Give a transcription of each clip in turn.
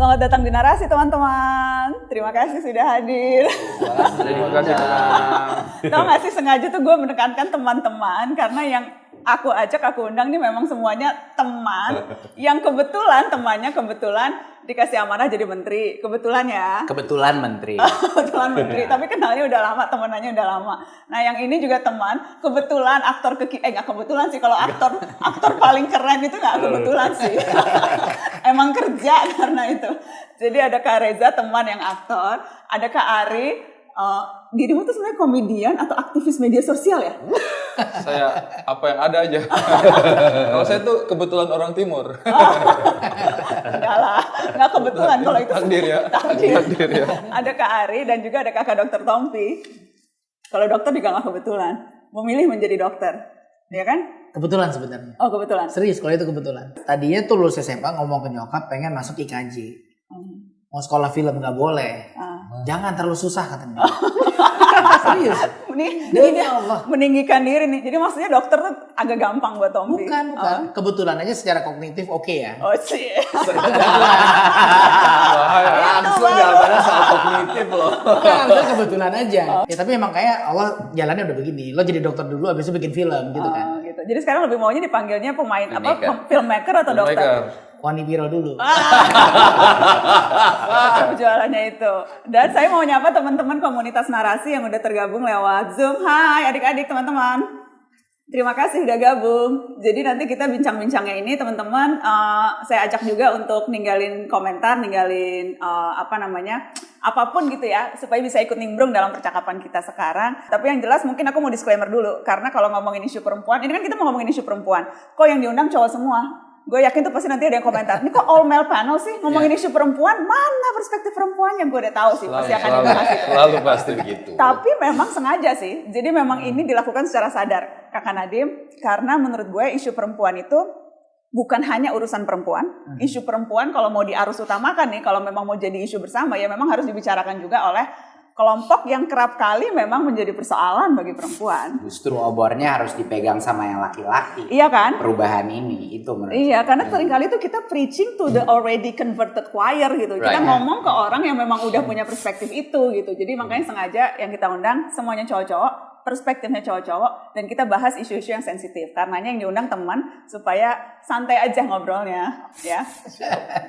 Selamat datang di Narasi teman-teman. Terima kasih sudah hadir. Terima kasih. Tahu nggak sih, sengaja tuh gue menekankan teman-teman karena yang aku ajak, aku undang nih memang semuanya teman yang kebetulan temannya dikasih amanah jadi menteri. Kebetulan ya. Kebetulan menteri. Kebetulan menteri, tapi kenalnya udah lama, temenannya udah lama. Nah yang ini juga teman, kebetulan aktor nggak kebetulan sih, kalau aktor paling keren itu nggak kebetulan sih. Emang kerja karena itu. Jadi ada Kak Reza, teman yang aktor, ada Kak Ari. Dirimu tuh sebenarnya komedian atau aktivis media sosial ya? Saya apa yang ada aja. Kalau saya tuh kebetulan orang timur. Enggak lah, enggak kebetulan kalau itu. Takdir ya. Takdir ya. Ada Kak Ari dan juga ada Kakak Dokter Tompi. Kalau dokter juga nggak kebetulan, memilih menjadi dokter, ya kan? Kebetulan sebenarnya. Oh kebetulan. Serius, kalau itu kebetulan. Tadinya tuh lulus SMA ngomong ke nyokap pengen masuk IKJ. Mau sekolah film nggak boleh. Jangan terlalu susah katanya. Serius. Ini dia meninggikan diri nih. Jadi maksudnya dokter tuh agak gampang buat Tompi. Bukan. Kebetulan aja secara kognitif oke ya. Oh sih. Langsung jawabannya soal kognitif loh. Bukan, kebetulan aja. Ya tapi emang kayak Allah jalannya udah begini. Lo jadi dokter dulu, abis itu bikin film gitu kan. Gitu. Jadi sekarang lebih maunya dipanggilnya pemain filmmaker atau dokter? Wani Biro dulu. Jualannya itu. Dan saya mau nyapa teman-teman komunitas Narasi yang udah tergabung lewat Zoom. Hai adik-adik teman-teman. Terima kasih udah gabung. Jadi nanti kita bincang-bincangnya ini teman-teman, saya ajak juga untuk ninggalin komentar, ninggalin apapun gitu ya, supaya bisa ikut nimbrung dalam percakapan kita sekarang. Tapi yang jelas mungkin aku mau disclaimer dulu, karena kalau ngomongin isu perempuan, ini kan kita mau ngomongin isu perempuan. Kok yang diundang cowok semua? Gue yakin tuh pasti nanti ada yang komentar, ini kok all male panel sih ngomongin isu perempuan, mana perspektif perempuannya? Gue udah tahu sih, pasti akan dibahas itu. Selalu pasti begitu. Tapi memang sengaja sih, jadi memang ini dilakukan secara sadar, Kakak Nadiem, karena menurut gue isu perempuan itu bukan hanya urusan perempuan. Isu perempuan kalau mau diarus utamakan nih, kalau memang mau jadi isu bersama, ya memang harus dibicarakan juga oleh kelompok yang kerap kali memang menjadi persoalan bagi perempuan. Justru obornya harus dipegang sama yang laki-laki. Iya kan? Perubahan ini itu menurut Iya, karena seringkali itu kita preaching to the already converted choir gitu. Kita ngomong ke orang yang memang udah punya perspektif itu gitu. Jadi makanya sengaja yang kita undang semuanya cowok-cowok, perspektifnya cowok-cowok, dan kita bahas isu-isu yang sensitif. Karenanya yang diundang teman supaya santai aja ngobrolnya, ya.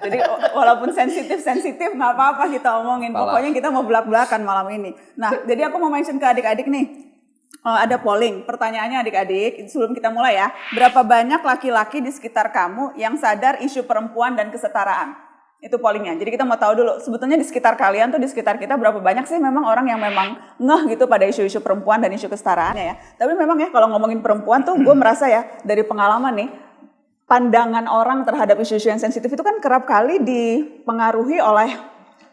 Jadi walaupun sensitif nggak apa-apa kita omongin. Pokoknya kita mau belak-belakan malam ini. Nah, jadi aku mau mention ke adik-adik nih. Ada polling. Pertanyaannya adik-adik, sebelum kita mulai ya. Berapa banyak laki-laki di sekitar kamu yang sadar isu perempuan dan kesetaraan? Itu pollingnya. Jadi kita mau tahu dulu, sebetulnya di sekitar kalian tuh, di sekitar kita berapa banyak sih memang orang yang memang ngeh gitu pada isu-isu perempuan dan isu kesetaraannya ya. Tapi memang ya kalau ngomongin perempuan tuh gue merasa ya dari pengalaman nih, pandangan orang terhadap isu-isu yang sensitif itu kan kerap kali dipengaruhi oleh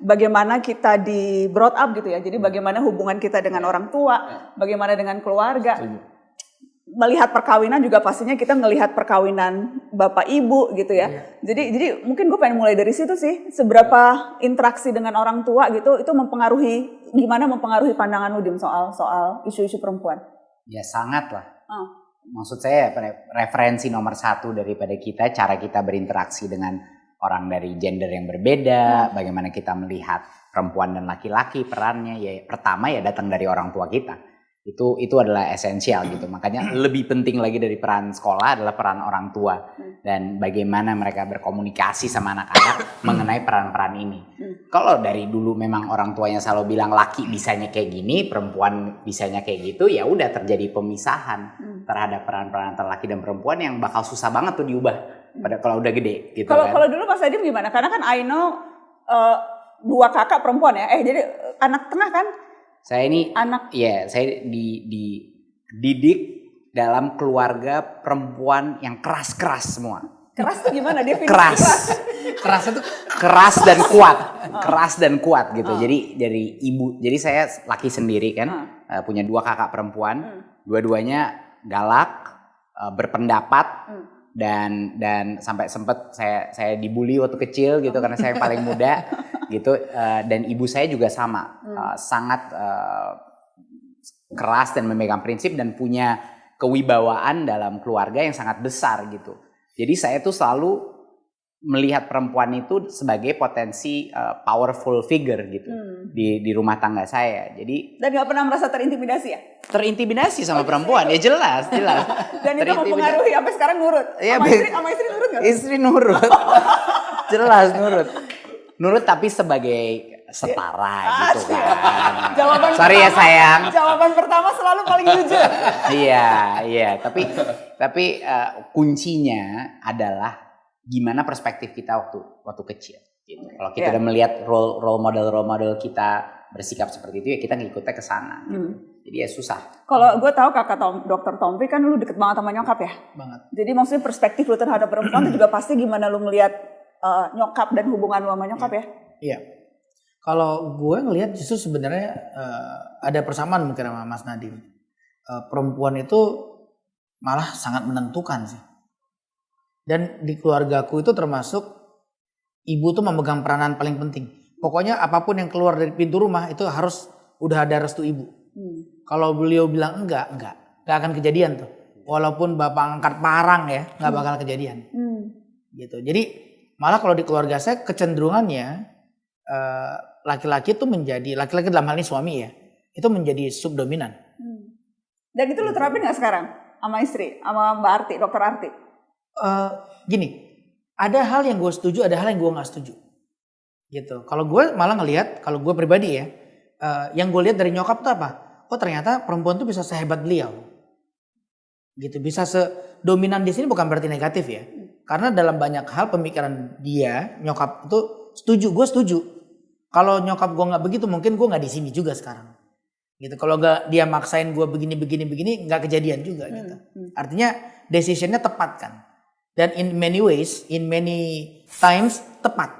bagaimana kita di brought up gitu ya. Jadi bagaimana hubungan kita dengan orang tua, bagaimana dengan keluarga. Melihat perkawinan juga pastinya kita ngelihat perkawinan bapak ibu gitu ya. Jadi mungkin gue pengen mulai dari situ sih. Seberapa interaksi dengan orang tua gitu itu gimana mempengaruhi pandangan Udin soal isu-isu perempuan? Ya sangat lah. Maksud saya referensi nomor satu daripada kita, cara kita berinteraksi dengan orang dari gender yang berbeda, bagaimana kita melihat perempuan dan laki-laki perannya. Ya pertama ya datang dari orang tua kita. Itu adalah esensial gitu. Makanya lebih penting lagi dari peran sekolah adalah peran orang tua dan bagaimana mereka berkomunikasi sama anak-anak mengenai peran-peran ini. Kalau dari dulu memang orang tuanya selalu bilang laki bisanya kayak gini, perempuan bisanya kayak gitu, ya udah terjadi pemisahan terhadap peran-peran antara laki dan perempuan yang bakal susah banget tuh diubah pada kalau udah gede gitu kan. Kalau dulu Mas Adim gimana? Karena kan I know 2 kakak perempuan ya. Jadi anak tengah kan? Saya ini saya dididik dalam keluarga perempuan yang keras-keras semua. Keras tuh gimana definisi keras? Keras itu keras dan kuat. Keras dan kuat gitu. Jadi dari ibu, jadi saya laki sendiri kan, punya 2 kakak perempuan, dua-duanya galak, berpendapat, dan sampai sempet saya dibully waktu kecil gitu karena saya paling muda gitu, dan ibu saya juga sama, sangat keras dan memegang prinsip dan punya kewibawaan dalam keluarga yang sangat besar gitu. Jadi saya tuh selalu melihat perempuan itu sebagai potensi powerful figure gitu di rumah tangga saya. Jadi dan nggak pernah merasa terintimidasi ya? Terintimidasi sama perempuan ya jelas. Dan itu mempengaruhi sampai sekarang nurut. Ya, sama istri nurut nggak? Istri nurut, jelas nurut tapi sebagai setara gitu kan. Jawaban sorry ya sayang. Jawaban pertama selalu paling jujur. Iya. Tapi kuncinya adalah gimana perspektif kita waktu kecil. Gitu. Kalau kita udah melihat role model kita bersikap seperti itu ya kita ngikutnya ke sana. Gitu. Jadi ya susah. Kalau gue tahu Dr. Tompi kan lu deket banget sama nyokap ya. Banget. Jadi maksudnya perspektif lu terhadap perempuan itu juga pasti gimana lu ngelihat nyokap dan hubungan lu sama nyokap ya. Iya. Kalau gue ngelihat justru sebenarnya ada persamaan mungkin sama Mas Nadiem. Perempuan itu malah sangat menentukan sih. Dan di keluargaku itu termasuk ibu tuh memegang peranan paling penting. Pokoknya apapun yang keluar dari pintu rumah itu harus udah ada restu ibu. Kalau beliau bilang enggak akan kejadian tuh. Walaupun bapak angkat parang ya, nggak bakal kejadian. Gitu. Jadi malah kalau di keluarga saya kecenderungannya laki-laki dalam hal ini suami ya, itu menjadi subdominan. Dan itu lu terapin nggak sekarang sama istri, sama Mbak Arti, Dokter Arti? Gini, ada hal yang gue setuju, ada hal yang gue nggak setuju. Gitu. Kalau gue malah ngelihat, kalau gue pribadi ya, yang gue lihat dari nyokap tuh apa? Oh ternyata perempuan tuh bisa sehebat beliau. Gitu, bisa sedominan di sini bukan berarti negatif ya. Karena dalam banyak hal pemikiran dia, nyokap itu setuju, gue setuju. Kalau nyokap gue nggak begitu, mungkin gue nggak di sini juga sekarang. Gitu. Kalau nggak dia maksain gue begini, nggak kejadian juga. Gitu. Artinya decisionnya tepat kan. Dan in many ways, in many times tepat.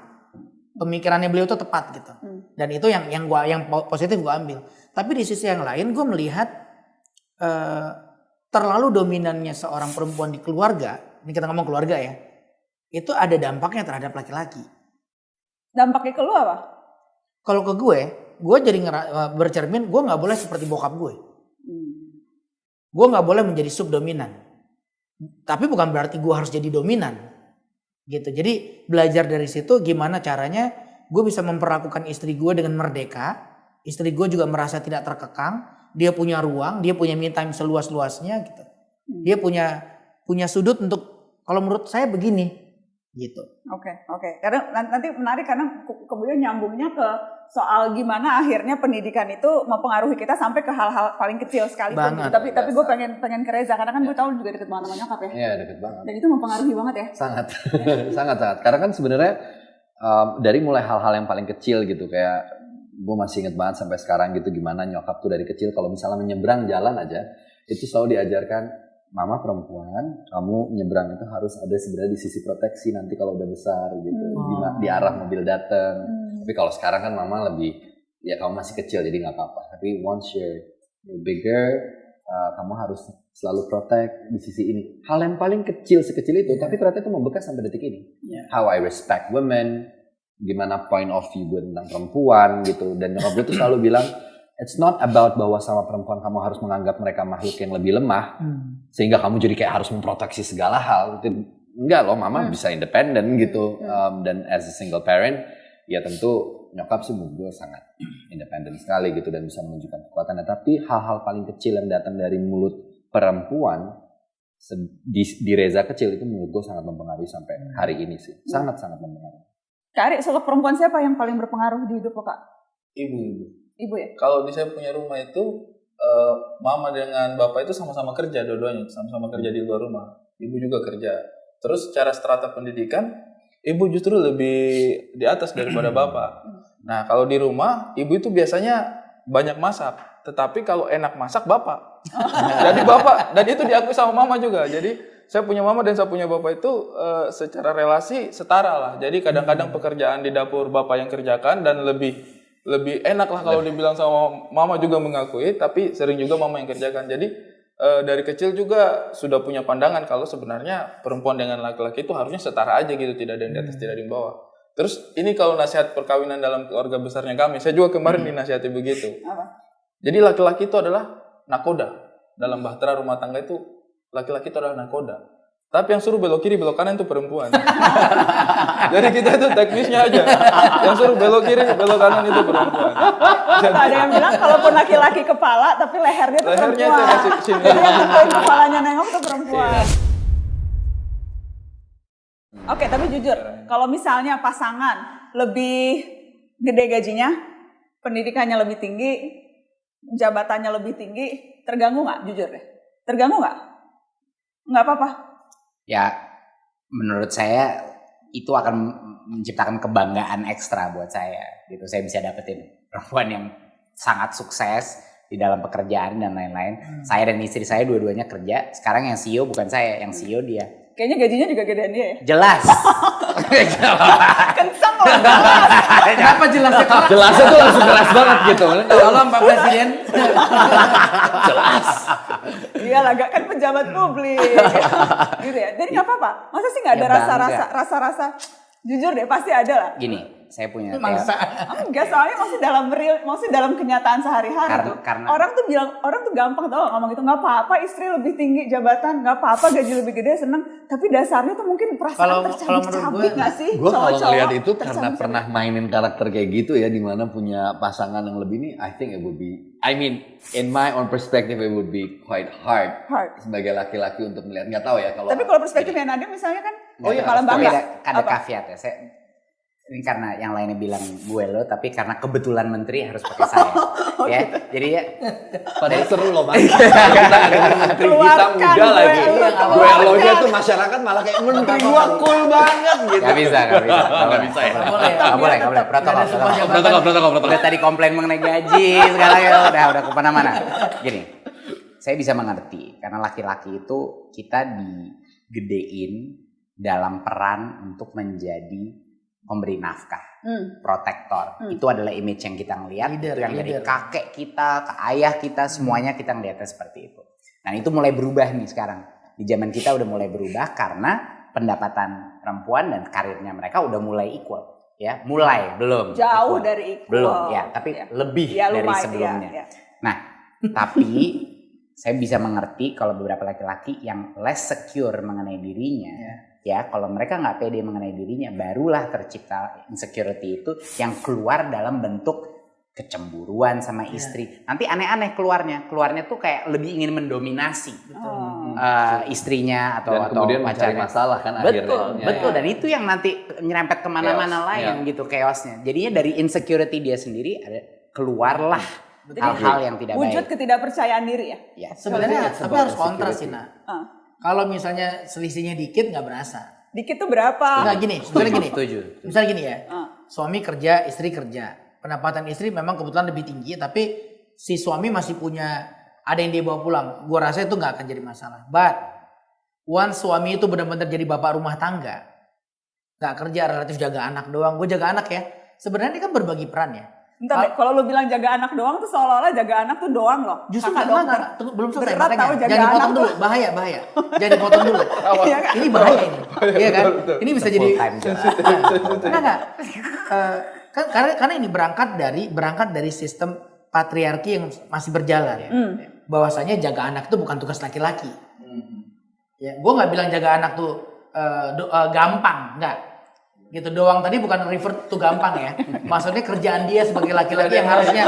Pemikirannya beliau itu tepat gitu. Dan itu yang positif gue ambil. Tapi di sisi yang lain gue melihat terlalu dominannya seorang perempuan di keluarga. Ini kita ngomong keluarga ya. Itu ada dampaknya terhadap laki-laki. Dampaknya ke lu apa? Kalau ke gue jadi bercermin gue nggak boleh seperti bokap gue. Gue nggak boleh menjadi subdominan. Tapi bukan berarti gue harus jadi dominan. Gitu. Jadi belajar dari situ gimana caranya gue bisa memperlakukan istri gue dengan merdeka. Istri gue juga merasa tidak terkekang. Dia punya ruang, dia punya me time seluas-luasnya gitu. Dia punya sudut untuk kalau menurut saya begini gitu. Oke. Karena nanti menarik karena kemudian nyambungnya ke soal gimana akhirnya pendidikan itu mempengaruhi kita sampai ke hal-hal paling kecil sekalipun. Gitu. Tapi gue pengen ke Reza karena kan gue tahu juga deket banget sama nyokap ya. Iya deket banget. Dan itu mempengaruhi banget ya. Sangat, sangat. Karena kan sebenarnya dari mulai hal-hal yang paling kecil gitu kayak gue masih inget banget sampai sekarang gitu gimana nyokap tuh dari kecil kalau misalnya menyeberang jalan aja itu selalu diajarkan. Mama perempuan, kamu nyebrang itu harus ada sebenarnya di sisi proteksi nanti kalau udah besar gitu, di arah mobil datang. Tapi kalau sekarang kan mama lebih, ya kamu masih kecil jadi nggak apa-apa. Tapi once you're bigger, kamu harus selalu protect di sisi ini. Hal yang paling kecil sekecil itu, tapi ternyata itu membekas sampai detik ini. How I respect women, gimana point of view gue tentang perempuan gitu. Dan nyokap gue tuh selalu bilang, it's not about bahwa sama perempuan kamu harus menganggap mereka makhluk yang lebih lemah sehingga kamu jadi kayak harus memproteksi segala hal. Enggak loh, mama bisa independen gitu. Dan as a single parent, ya tentu nyokap sih menurut gue sangat independen sekali gitu dan bisa menunjukkan kekuatannya. Tapi hal-hal paling kecil yang datang dari mulut perempuan di Reza kecil itu menurut gue sangat mempengaruhi sampai hari ini sih. Sangat-sangat mempengaruhi. Kak Ari, sosok perempuan siapa yang paling berpengaruh di hidup lo, Kak? Ibu ya? Kalau di saya punya rumah itu, mama dengan bapak itu sama-sama kerja dua-duanya, sama-sama kerja di luar rumah. Ibu juga kerja. Terus secara strata pendidikan, ibu justru lebih di atas daripada bapak. Nah kalau di rumah, ibu itu biasanya banyak masak. Tetapi kalau enak masak bapak. Jadi bapak, dan itu diakui sama mama juga. Jadi saya punya mama dan saya punya bapak itu secara relasi setara lah. Jadi kadang-kadang pekerjaan di dapur bapak yang kerjakan dan lebih enak lah kalau dibilang sama mama juga mengakui, tapi sering juga mama yang kerjakan. Jadi dari kecil juga sudah punya pandangan kalau sebenarnya perempuan dengan laki-laki itu harusnya setara aja gitu, tidak ada yang di atas, tidak ada yang di bawah. Terus ini kalau nasihat perkawinan dalam keluarga besarnya kami, saya juga kemarin dinasihati begitu. Apa? Jadi laki-laki itu adalah nakoda. Dalam bahtera rumah tangga itu laki-laki itu adalah nakoda. Tapi yang suruh belok kiri, belok kanan itu perempuan. Jadi kita itu teknisnya aja. Yang suruh belok kiri, belok kanan itu perempuan. Jadi, ada yang bilang kalaupun laki-laki kepala tapi lehernya itu lehernya perempuan. itu masih sini. Jadi yang nentuin kepalanya nengok itu perempuan. Oke, tapi jujur, kalau misalnya pasangan lebih gede gajinya, pendidikannya lebih tinggi, jabatannya lebih tinggi, terganggu nggak? Jujur deh, terganggu nggak? Nggak apa-apa. Ya, menurut saya itu akan menciptakan kebanggaan ekstra buat saya. Gitu, saya bisa dapetin perempuan yang sangat sukses di dalam pekerjaan dan lain-lain. Saya dan istri saya dua-duanya kerja. Sekarang yang CEO bukan saya, yang CEO dia. Kayaknya gajinya juga gedean dia ya? Jelas. Kenceng loh. Kenapa jelasnya keras? Jelasnya tuh langsung keras banget gitu. Tolong Pak Presiden. Jelas. Iyalah, gak kan pejabat publik. Gitu ya. Jadi nggak apa-apa. Masa sih nggak ada Ya, rasa-rasa? Jujur deh, pasti ada lah. Gini, saya punya Mangsa. Enggak, soalnya masih dalam kenyataan sehari-hari tuh. Karena Orang tuh gampang tau ngomong gitu, nggak apa-apa istri lebih tinggi jabatan, nggak apa-apa gaji lebih gede, seneng. Tapi dasarnya tuh mungkin perasaan tercabik-cabik nggak sih? Gue kalau Cowok-cowok ngeliat itu karena tercabik-cabik. pernah mainin karakter kayak gitu ya, dimana punya pasangan yang lebih nih, I think it would be, I mean, in my own perspective it would be quite hard sebagai laki-laki untuk melihat. Nggak tahu ya kalau. Tapi kalau perspektifnya Nadia misalnya kan, iya, malah bangga. ada caveat ya. Ini karena yang lainnya bilang gue lo, tapi karena kebetulan menteri harus pakai saya. Ya, jadi ya. Padahal seru loh mas. Kita ada menteri kita muda lagi. Gue lo nya tuh masyarakat malah kayak menteri gua cool banget gitu. Gak bisa. Nggak bisa ya. Gak boleh. Protokol. Udah tadi komplain mengenai gaji, sekarang ya udah kemana-mana. Gini, saya bisa mengerti karena laki-laki itu kita digedein dalam peran untuk menjadi pemberi nafkah, protektor. Itu adalah image yang kita ngelihat, itu yang dari kakek kita, ke ayah kita, semuanya kita ngelihatnya seperti itu. Nah itu mulai berubah nih sekarang. Di zaman kita udah mulai berubah karena pendapatan perempuan dan karirnya mereka udah mulai equal. Ya, mulai, belum. Jauh equal. dari equal. Belum, ya, tapi lebih dari sebelumnya. Ya. Nah, tapi saya bisa mengerti kalau beberapa laki-laki yang less secure mengenai dirinya, ya kalau mereka nggak pede mengenai dirinya, barulah tercipta insecurity itu yang keluar dalam bentuk kecemburuan sama istri. Nanti aneh-aneh keluarnya tuh kayak lebih ingin mendominasi istrinya atau kemudian mencari pacarnya. masalah kan akhirnya. Betul. Dan itu yang nanti nyerempet kemana-mana lain gitu chaosnya. Jadinya dari insecurity dia sendiri keluarlah hal-hal yang tidak baik. Wujud ketidakpercayaan diri ya? Ya. Sebenarnya tapi harus kontras sih nak. Kalau misalnya selisihnya dikit nggak berasa. Dikit tuh berapa? Nggak gini, misalnya gini. Setuju. Misalnya gini ya, suami kerja, istri kerja. Pendapatan istri memang kebetulan lebih tinggi, tapi si suami masih punya ada yang dia bawa pulang. Gua rasa itu nggak akan jadi masalah. But once suami itu benar-benar jadi bapak rumah tangga, nggak kerja, relatif jaga anak doang. Gue jaga anak ya. Sebenarnya ini kan berbagi peran ya. Entar deh, kalau lu bilang jaga anak doang tuh seolah-olah jaga anak tuh doang loh. Justru Kakak enggak, dokter. tunggu, belum selesai Berat makanya. tahu jaga Jangan dipotong anak dulu, tuh. bahaya. Jangan dipotong dulu. Iya kan? Ini bahaya ini. Iya kan? Ini bisa jadi Full time job. enggak. Karena ini berangkat dari sistem patriarki yang masih berjalan. Bahwasanya jaga anak itu bukan tugas laki-laki. Ya, gue nggak bilang jaga anak tuh gampang, enggak. Gitu doang tadi bukan refer to gampang ya. Maksudnya kerjaan dia sebagai laki-laki yang harusnya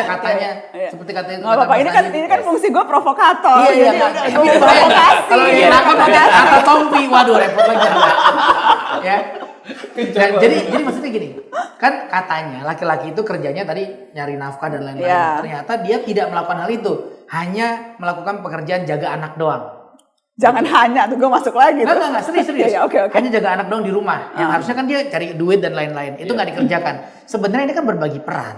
katanya seperti katanya. Nggak apa-apa, ini kan fungsi gue provokator. Iya. Jadi provokasi. Kalau ini nangkep kata Tompi, waduh repot lagi. Ya. Nah, jadi maksudnya gini, kan katanya laki-laki itu kerjanya tadi nyari nafkah dan lain-lain. Ternyata dia tidak melakukan hal itu, hanya melakukan pekerjaan jaga anak doang. Jangan hanya tuh gue masuk lagi. Enggak, serius. Ya, oke. Hanya jaga anak doang di rumah. Yang harusnya kan dia cari duit dan lain-lain. Itu nggak dikerjakan. Sebenarnya ini kan berbagi peran.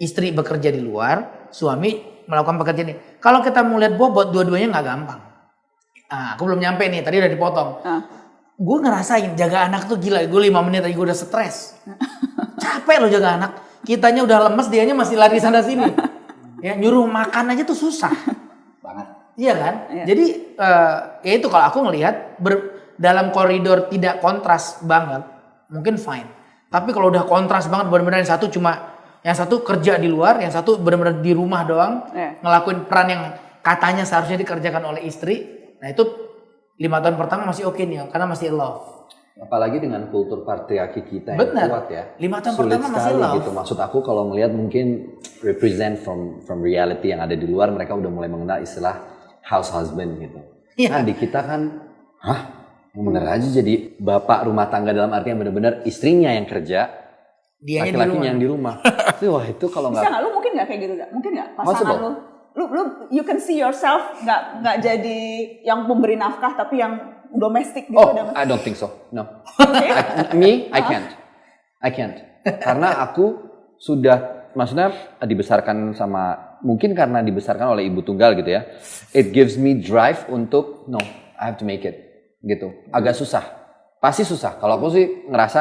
Istri bekerja di luar, suami melakukan pekerjaan ini. Kalau kita mau lihat bobot, dua-duanya nggak gampang. Aku belum nyampe nih, tadi udah dipotong. Gue ngerasain jaga anak tuh gila. Gue 5 menit aja gue udah stres. Capek loh jaga anak. Kitanya udah lemes, dianya masih lari sana sini. Ya nyuruh makan aja tuh susah. Banget. Iya kan? Iya. Jadi ya itu kalau aku ngelihat dalam koridor tidak kontras banget, mungkin fine. Tapi kalau udah kontras banget, benar-benar yang satu kerja di luar, yang satu benar-benar di rumah doang, ngelakuin peran yang katanya seharusnya dikerjakan oleh istri. Nah itu 5 tahun pertama masih oke nih, karena masih love. Apalagi dengan kultur patriarki kita yang Benar. kuat ya. 5 tahun Sulit pertama masih sekali love. gitu. Maksud aku kalau melihat mungkin represent from reality yang ada di luar, mereka udah mulai mengenal istilah house husband gitu. Iya. Nah di kita kan, bener aja jadi bapak rumah tangga dalam arti yang benar-benar istrinya yang kerja, Dianya laki-lakinya yang di rumah. Wah itu kalau Bisa nggak nggak? Lu mungkin nggak kayak gitu nggak? Mungkin nggak pasangan Possible. lu you can see yourself nggak jadi yang memberi nafkah tapi yang domestik gitu. I don't think so. No. Okay. I can't. Karena aku sudah, maksudnya dibesarkan sama, mungkin karena dibesarkan oleh ibu tunggal gitu ya. It gives me drive untuk, no, I have to make it. Gitu. Agak susah. Pasti susah. Kalau aku sih ngerasa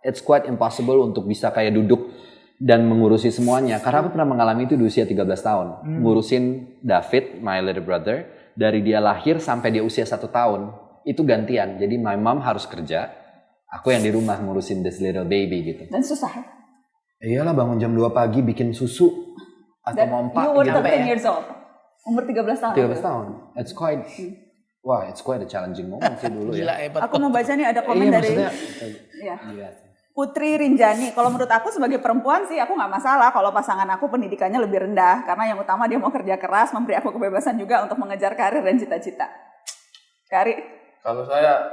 it's quite impossible untuk bisa kayak duduk dan mengurusi semuanya. Karena aku pernah mengalami itu di usia 13 tahun. Ngurusin David, my little brother, dari dia lahir sampai dia usia 1 tahun. Itu gantian. Jadi my mom harus kerja, aku yang di rumah ngurusin this little baby gitu. Dan susah. Iyalah bangun jam 2 pagi bikin susu atau Dan mompa you were nyampe 13 years old. Umur 13 tahun. 13 tahun. It's quite a challenging moment sih dulu Gila ya. hebat. Aku mau baca nih ada komen Iya, dari maksudnya, ya. iya. Putri Rinjani. Kalau menurut aku sebagai perempuan sih aku nggak masalah kalau pasangan aku pendidikannya lebih rendah karena yang utama dia mau kerja keras, memberi aku kebebasan juga untuk mengejar karir dan cita-cita. Kari. Kalau saya,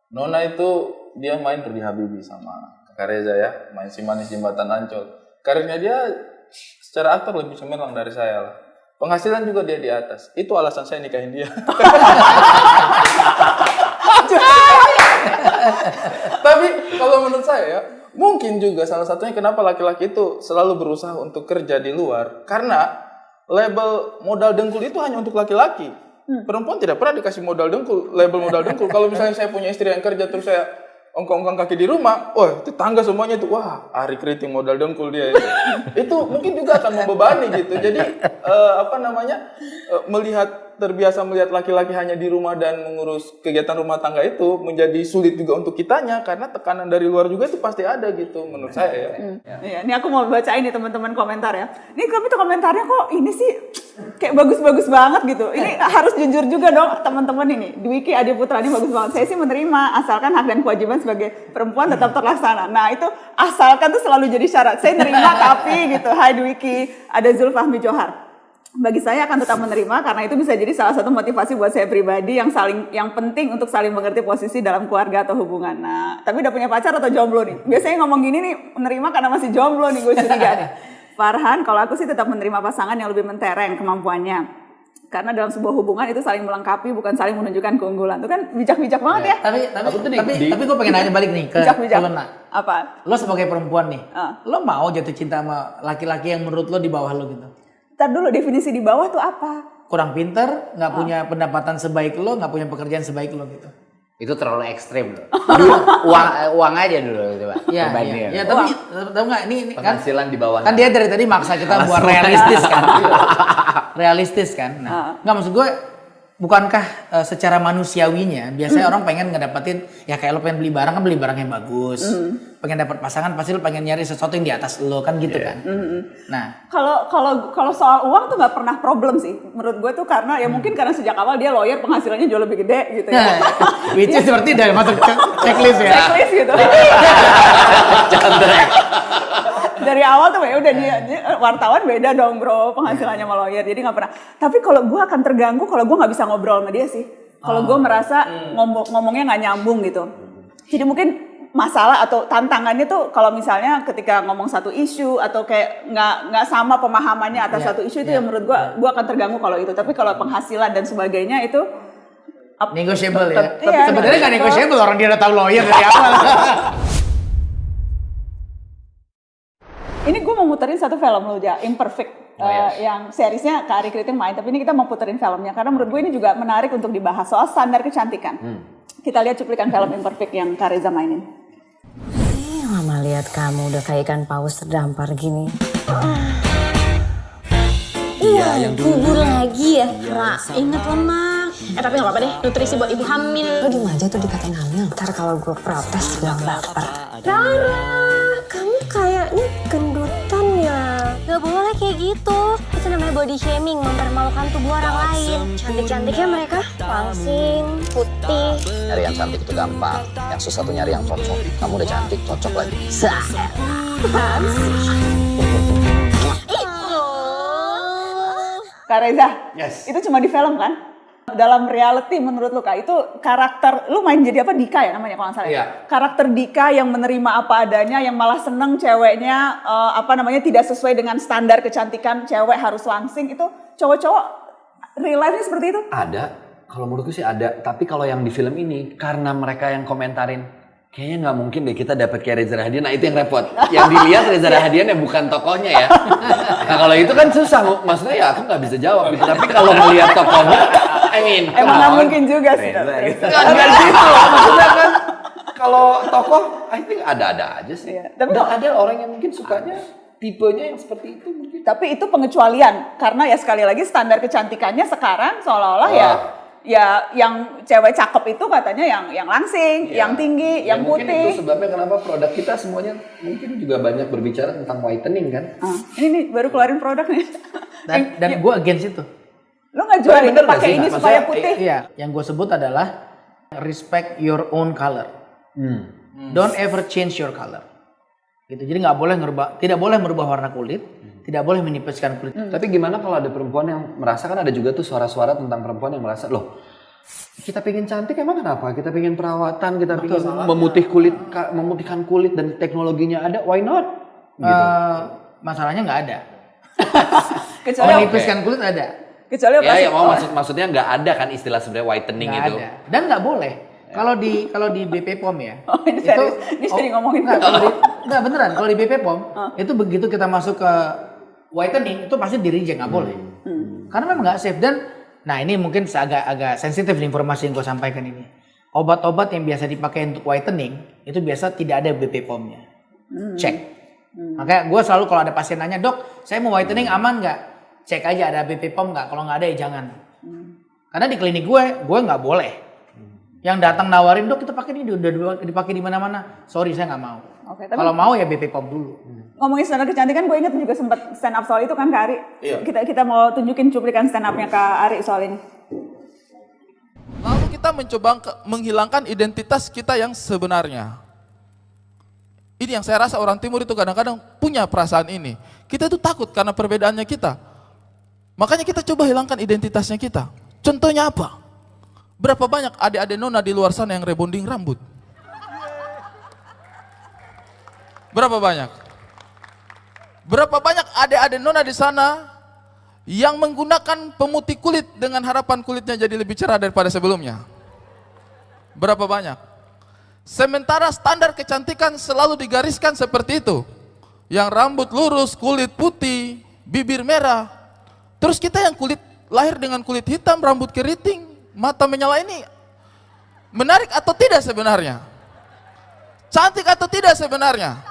Nona itu dia main Rudy Habibie sama Kakak Reza ya, main Si Manis Jembatan Ancol. Karirnya dia secara aktor lebih cemerlang dari saya lah. Penghasilan juga dia di atas. Itu alasan saya nikahin dia. Tapi kalau menurut saya, mungkin juga salah satunya kenapa laki-laki itu selalu berusaha untuk kerja di luar. Karena label modal dengkul itu hanya untuk laki-laki. Perempuan tidak pernah dikasih modal dengkul, label modal dengkul. Kalau misalnya saya punya istri yang kerja terus saya ongkong-ongkong kaki di rumah, wah tetangga semuanya itu, wah Ari keriting modal dengkul dia itu mungkin juga akan membebani gitu. Jadi melihat terbiasa melihat laki-laki hanya di rumah dan mengurus kegiatan rumah tangga itu menjadi sulit juga untuk kitanya karena tekanan dari luar juga itu pasti ada gitu menurut saya ya. Iya, ini aku mau bacain nih teman-teman komentar ya. Ini tapi tuh komentarnya kok ini sih kayak bagus-bagus banget gitu. Ini harus jujur juga dong teman-teman ini. Dwiki Adiputra ini bagus banget. Saya sih menerima asalkan hak dan kewajiban sebagai perempuan tetap terlaksana. Nah itu asalkan tuh selalu jadi syarat. Saya nerima tapi gitu. Hai Dwiki, ada Zulfahmi Johar. Bagi saya akan tetap menerima karena itu bisa jadi salah satu motivasi buat saya pribadi yang penting untuk saling mengerti posisi dalam keluarga atau hubungan. Nah, tapi udah punya pacar atau jomblo nih? Biasanya ngomong gini nih, menerima karena masih jomblo nih, gue curiga nih. Farhan, kalau aku sih tetap menerima pasangan yang lebih mentereng kemampuannya. Karena dalam sebuah hubungan itu saling melengkapi, bukan saling menunjukkan keunggulan. Itu kan bijak-bijak banget ya. Tapi gue pengen nanya balik nih ke Bijak-bijak. Lona. Apa? Lo sebagai perempuan nih, lo mau jatuh cinta sama laki-laki yang menurut lo di bawah lo gitu? Ntar dulu definisi di bawah tuh apa? Kurang pinter, nggak punya pendapatan sebaik lo, nggak punya pekerjaan sebaik lo gitu. Itu terlalu ekstrim loh. Dulu, uang aja dulu coba. Iya. Tapi tahu nggak ini kan? Penghasilan di bawah. Kan dia dari tadi maksa kita buat realistis kan. Realistis kan. Nah, nggak maksud gue, bukankah secara manusiawinya biasanya orang pengen ngedapetin ya kayak lo pengen beli barang kan beli barang yang bagus. Pengen dapat pasangan pasti lo pengen nyari sesuatu yang di atas lo kan gitu kan. Nah, Kalau soal uang tuh nggak pernah problem sih. Menurut gue tuh karena ya mungkin karena sejak awal dia lawyer penghasilannya jauh lebih gede gitu ya. which is seperti udah masuk checklist ya. Checklist gitu. Dari awal tuh ya udah dia wartawan beda dong bro penghasilannya sama lawyer jadi nggak pernah. Tapi kalau gue akan terganggu kalau gue nggak bisa ngobrol sama dia sih. Kalau gue merasa ngomongnya nggak nyambung gitu. Jadi mungkin masalah atau tantangannya tuh kalau misalnya ketika ngomong satu isu atau kayak nggak sama pemahamannya atas satu isu itu yang menurut gue akan terganggu kalau itu. Tapi kalau penghasilan dan sebagainya itu Negotiable ya. Iya, Sebenarnya nggak negotiable orang dia udah tahu lawyer dari awal. Ini gue mau muterin satu film lo aja, Imperfect, yang seriesnya Kak Ari Kriting main. Tapi ini kita mau puterin filmnya karena menurut gue ini juga menarik untuk dibahas soal standar kecantikan. Kita lihat cuplikan film Imperfect yang Kak Reza mainin. Mama lihat kamu udah kayak ikan paus terdampar gini. Iya, yang kubur lagi ya, Ra. Ingat loh, Mak. Tapi gak apa-apa deh, nutrisi buat ibu hamil. Lo diem aja tuh dikatain hamil. Ntar kalau gue protes bilang baper. Rara, kamu kayaknya gendutan ya. Gak boleh kayak gitu. Itu namanya body shaming, mempermalukan tubuh orang lain. Cantik-cantiknya mereka langsing, putih. Nyari yang cantik itu gampang, yang susah tuh nyari yang cocok. Kamu udah cantik, cocok lagi. Kak Reza, Yes. itu cuma di film kan? Dalam reality menurut lu Kak, itu karakter, lu main jadi apa? Dika ya namanya kalau nggak salah? Iya. Karakter Dika yang menerima apa adanya, yang malah seneng ceweknya tidak sesuai dengan standar kecantikan cewek harus langsing, itu cowok-cowok real life-nya seperti itu? Ada, kalau menurutku sih ada. Tapi kalau yang di film ini, karena mereka yang komentarin, kayaknya nggak mungkin deh kita dapat kayak Reza Rahadian. Nah itu yang repot. Yang dilihat Reza Rahadian ya bukan tokohnya ya. Nah kalau itu kan susah. Maksudnya ya aku nggak bisa jawab gitu. Tapi kalau melihat tokohnya, Emang nggak mungkin juga sih. Nggak gitu loh. Maksudnya kan kalau tokoh, I think ada-ada aja sih. Iya, tapi Dan ada orang yang mungkin sukanya tipenya yang seperti itu mungkin. Tapi itu pengecualian karena ya sekali lagi standar kecantikannya sekarang seolah-olah ya yang cewek cakep itu katanya yang langsing, yang tinggi, yang mungkin putih. itu sebabnya kenapa produk kita semuanya mungkin juga banyak berbicara tentang whitening kan. Ini nih baru keluarin produk nih. Dan gue against itu. Lo nggak jual itu Bener nggak pakai sih? ini Maksudnya, supaya putih? Iya, yang gue sebut adalah respect your own color. Don't ever change your color. Gitu. Jadi nggak boleh tidak boleh merubah warna kulit, tidak boleh menipiskan kulit. Tapi gimana kalau ada perempuan yang merasa, kan ada juga tuh suara-suara tentang perempuan yang merasa, loh kita pengen cantik emang kenapa? Kita pengen perawatan, kita pengen memutihkan kulit dan teknologinya ada, why not? Gitu. Masalahnya nggak ada. Kecuali Menipiskan kulit ada. kecuali Ya maksudnya nggak ada kan istilah sebenarnya whitening Nggak itu. ada. Dan nggak boleh. Kalau di BP POM ya. ini serius, ini sering ngomongin. Nggak beneran. Kalau di BP POM itu begitu kita masuk ke whitening itu pasti di reject, nggak boleh. Karena memang nggak safe. Dan nah ini mungkin agak sensitif nih informasi yang gue sampaikan ini. Obat-obat yang biasa dipakai untuk whitening itu biasa tidak ada BP POM-nya. Cek. Makanya gue selalu kalau ada pasien nanya, dok saya mau whitening aman nggak? Cek aja ada BP POM nggak, kalau nggak ada ya jangan. Karena di klinik gue nggak boleh. Yang datang nawarin, dok kita pakai ini udah dipakai di mana-mana. Sorry saya nggak mau. Oke, tapi kalau mau ya BP POM dulu. ngomongin standar kecantikan, gue inget juga sempat stand up soal itu kan Kak Ari. Iya. Kita mau tunjukin cuplikan stand upnya Kak Ari soal ini. Lalu kita mencoba menghilangkan identitas kita yang sebenarnya. Ini yang saya rasa orang timur itu kadang-kadang punya perasaan ini. Kita itu takut karena perbedaannya kita. Makanya kita coba hilangkan identitasnya kita. Contohnya apa? Berapa banyak adik-adik nona di luar sana yang rebonding rambut? Berapa banyak? Berapa banyak adik-adik nona di sana yang menggunakan pemutih kulit dengan harapan kulitnya jadi lebih cerah daripada sebelumnya? Berapa banyak? Sementara standar kecantikan selalu digariskan seperti itu. Yang rambut lurus, kulit putih, bibir merah. Terus kita yang kulit lahir dengan kulit hitam, rambut keriting, mata menyala ini menarik atau tidak sebenarnya? Cantik atau tidak sebenarnya?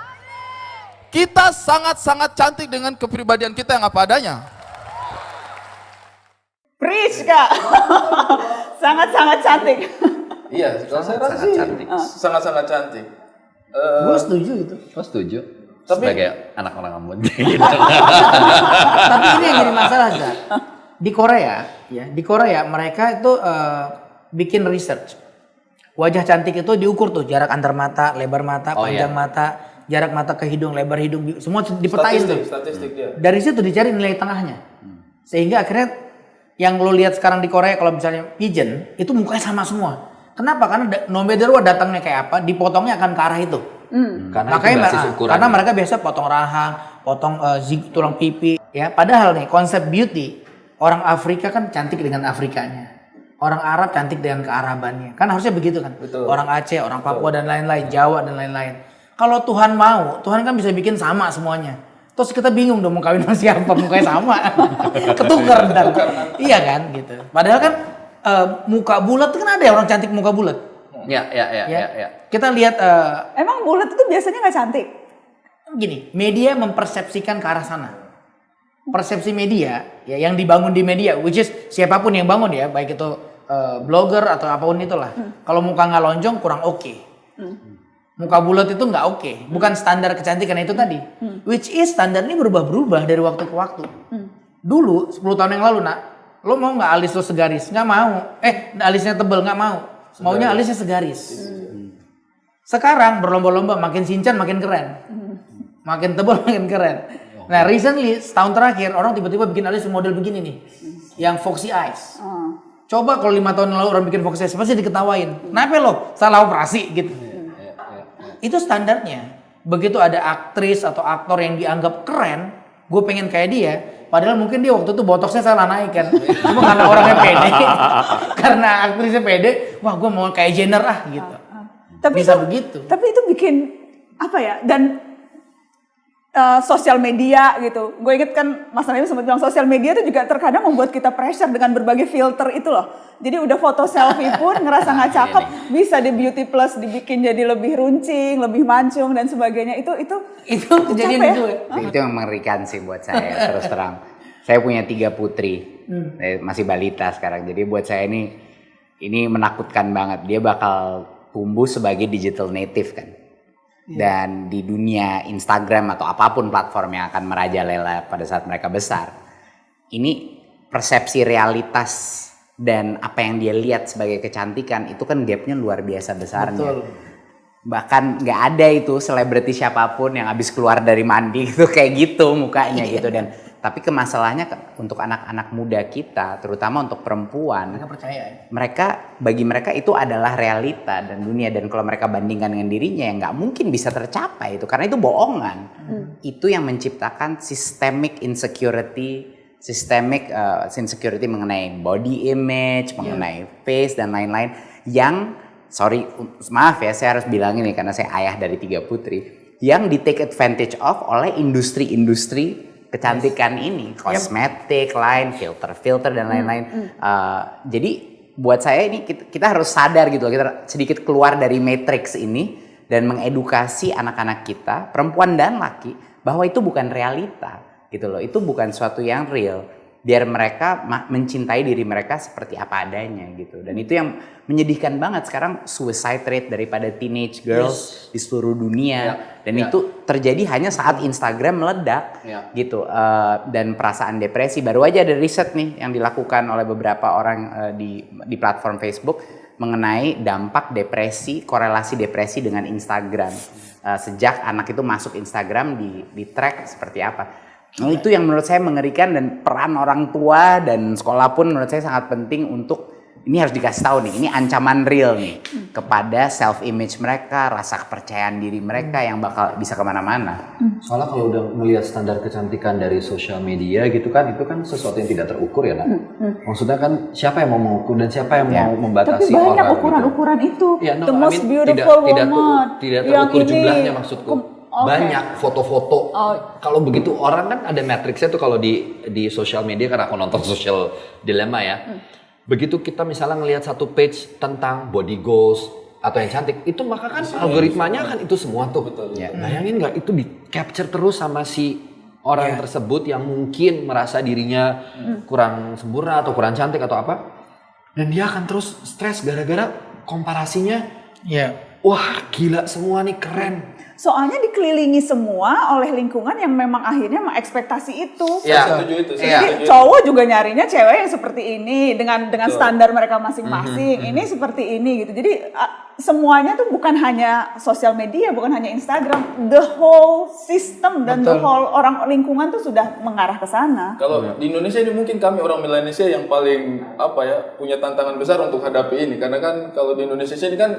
Kita sangat-sangat cantik dengan kepribadian kita yang apa adanya. Preach Kak. Sangat-sangat cantik. Iya, saya rasa sih sangat-sangat cantik. Gue setuju itu. Gue setuju. Tapi- Sebagai anak orang Ambon gitu. Tapi ini yang jadi masalah, Zak. Di Korea mereka itu bikin research. Wajah cantik itu diukur tuh, jarak antar mata, lebar mata, panjang mata, jarak mata ke hidung, lebar hidung, semua dipetain tuh. Statistik dia. Dari situ dicari nilai tengahnya. Sehingga akhirnya yang lo lihat sekarang di Korea kalau misalnya pigeon, itu mukanya sama semua. Kenapa? Karena no matter what datangnya kayak apa, dipotongnya akan ke arah itu. Karena Makanya itu basis ukuran. karena mereka biasa potong rahang, potong tulang pipi, ya. Padahal nih konsep beauty, orang Afrika kan cantik dengan Afrikanya. Orang Arab cantik dengan kearabannya. Kan harusnya begitu kan. Betul. Orang Aceh, orang Papua dan lain-lain, Jawa dan lain-lain. Kalau Tuhan mau, Tuhan kan bisa bikin sama semuanya. Terus kita bingung dong mau kawin sama siapa, mukanya sama. Ketukar ntar. Iya kan gitu. Padahal kan muka bulat kan ada ya orang cantik muka bulat. Ya. Kita lihat Emang bulat itu biasanya nggak cantik? gini, media mempersepsikan ke arah sana. Persepsi media ya yang dibangun di media, which is siapapun yang bangun ya, baik itu blogger atau apapun itulah. Kalau muka nggak lonjong kurang oke. Muka bulat itu nggak oke, bukan standar kecantikan itu tadi. Which is standar ini berubah-berubah dari waktu ke waktu. Dulu 10 tahun yang lalu nak, lo mau nggak alis lo segaris? Nggak mau. Alisnya tebel nggak mau. Maunya alisnya segaris. Sekarang berlomba-lomba makin cincang makin keren. Makin tebal makin keren. Nah recently setahun terakhir orang tiba-tiba bikin alis model begini nih. Yang foxy eyes. Coba kalau 5 tahun lalu orang bikin foxy eyes pasti diketawain. Kenapa lo? Salah operasi gitu. Itu standarnya. Begitu ada aktris atau aktor yang dianggap keren, gue pengen kayak dia. Padahal mungkin dia waktu itu botoxnya salah naik kan. Cuma karena orangnya pede, karena aktrisnya pede, wah gue mau kayak Jenner gitu. Tapi bisa itu, begitu. Tapi itu bikin apa ya? Dan sosial media gitu. Gue inget kan Mas Naim sempat bilang sosial media itu juga terkadang membuat kita pressure dengan berbagai filter itu loh. Jadi udah foto selfie pun ngerasa nggak cakep, bisa di beauty plus dibikin jadi lebih runcing, lebih mancung dan sebagainya. Itu kejadian capek itu. Itu yang mengerikan sih buat saya terus terang. Saya punya 3 putri, masih balita sekarang. Jadi buat saya ini menakutkan banget. Dia bakal tumbuh sebagai digital native kan. Dan di dunia Instagram atau apapun platform yang akan merajalela pada saat mereka besar, ini persepsi realitas dan apa yang dia lihat sebagai kecantikan itu kan gapnya luar biasa besarnya. Betul. Bahkan nggak ada itu selebriti siapapun yang habis keluar dari mandi itu kayak gitu mukanya gitu. Dan tapi masalahnya untuk anak-anak muda kita, terutama untuk perempuan, Mereka percaya. bagi mereka itu adalah realita dan dunia, dan kalau mereka bandingkan dengan dirinya ya nggak mungkin bisa tercapai itu karena itu bohongan. Itu yang menciptakan systemic insecurity mengenai body image, mengenai face dan lain-lain yang maaf ya saya harus bilang ini karena saya ayah dari 3 putri yang di take advantage of oleh industri-industri kecantikan ini, kosmetik, lain, filter dan lain-lain. Jadi buat saya ini kita harus sadar gitu loh, kita sedikit keluar dari matrix ini dan mengedukasi anak-anak kita, perempuan dan laki, bahwa itu bukan realita gitu loh, itu bukan suatu yang real. Biar mereka mencintai diri mereka seperti apa adanya gitu. Dan itu yang menyedihkan banget sekarang suicide rate daripada teenage girls di seluruh dunia. Dan itu terjadi hanya saat Instagram meledak gitu. Dan perasaan depresi. Baru aja ada riset nih yang dilakukan oleh beberapa orang di platform Facebook mengenai dampak depresi, korelasi depresi dengan Instagram. Sejak anak itu masuk Instagram di track seperti apa. Nah, itu yang menurut saya mengerikan, dan peran orang tua dan sekolah pun menurut saya sangat penting untuk ini harus dikasih tahu nih, ini ancaman real nih kepada self image mereka, rasa kepercayaan diri mereka yang bakal bisa kemana-mana. Soalnya kalau udah melihat standar kecantikan dari sosial media gitu kan, itu kan sesuatu yang tidak terukur ya, Nak. Maksudnya kan siapa yang mau mengukur dan siapa yang mau membatasi tapi banyak orang ukuran-ukuran gitu. itu. The most beautiful woman. Tidak terukur jumlahnya maksudku. Banyak foto-foto. Kalau begitu orang kan ada matriksnya tuh kalau di sosial media, karena aku nonton Social Dilemma ya. Begitu kita misalnya ngelihat satu page tentang body goals atau yang cantik, itu maka kan algoritmanya kan itu semua tuh. Bayangin nggak itu di capture terus sama si orang tersebut yang mungkin merasa dirinya kurang sempurna atau kurang cantik atau apa, dan dia akan terus stres gara-gara komparasinya. Wah gila semua nih keren. Soalnya dikelilingi semua oleh lingkungan yang memang akhirnya mengekspektasi itu. Saya setuju itu. Jadi cowok juga nyarinya cewek yang seperti ini dengan standar mereka masing-masing. Ini seperti ini gitu. Jadi semuanya tuh bukan hanya sosial media, bukan hanya Instagram, the whole system dan the whole orang lingkungan tuh sudah mengarah ke sana. Kalau di Indonesia ini mungkin kami orang Melanesia yang paling punya tantangan besar untuk hadapi ini, karena kan kalau di Indonesia ini kan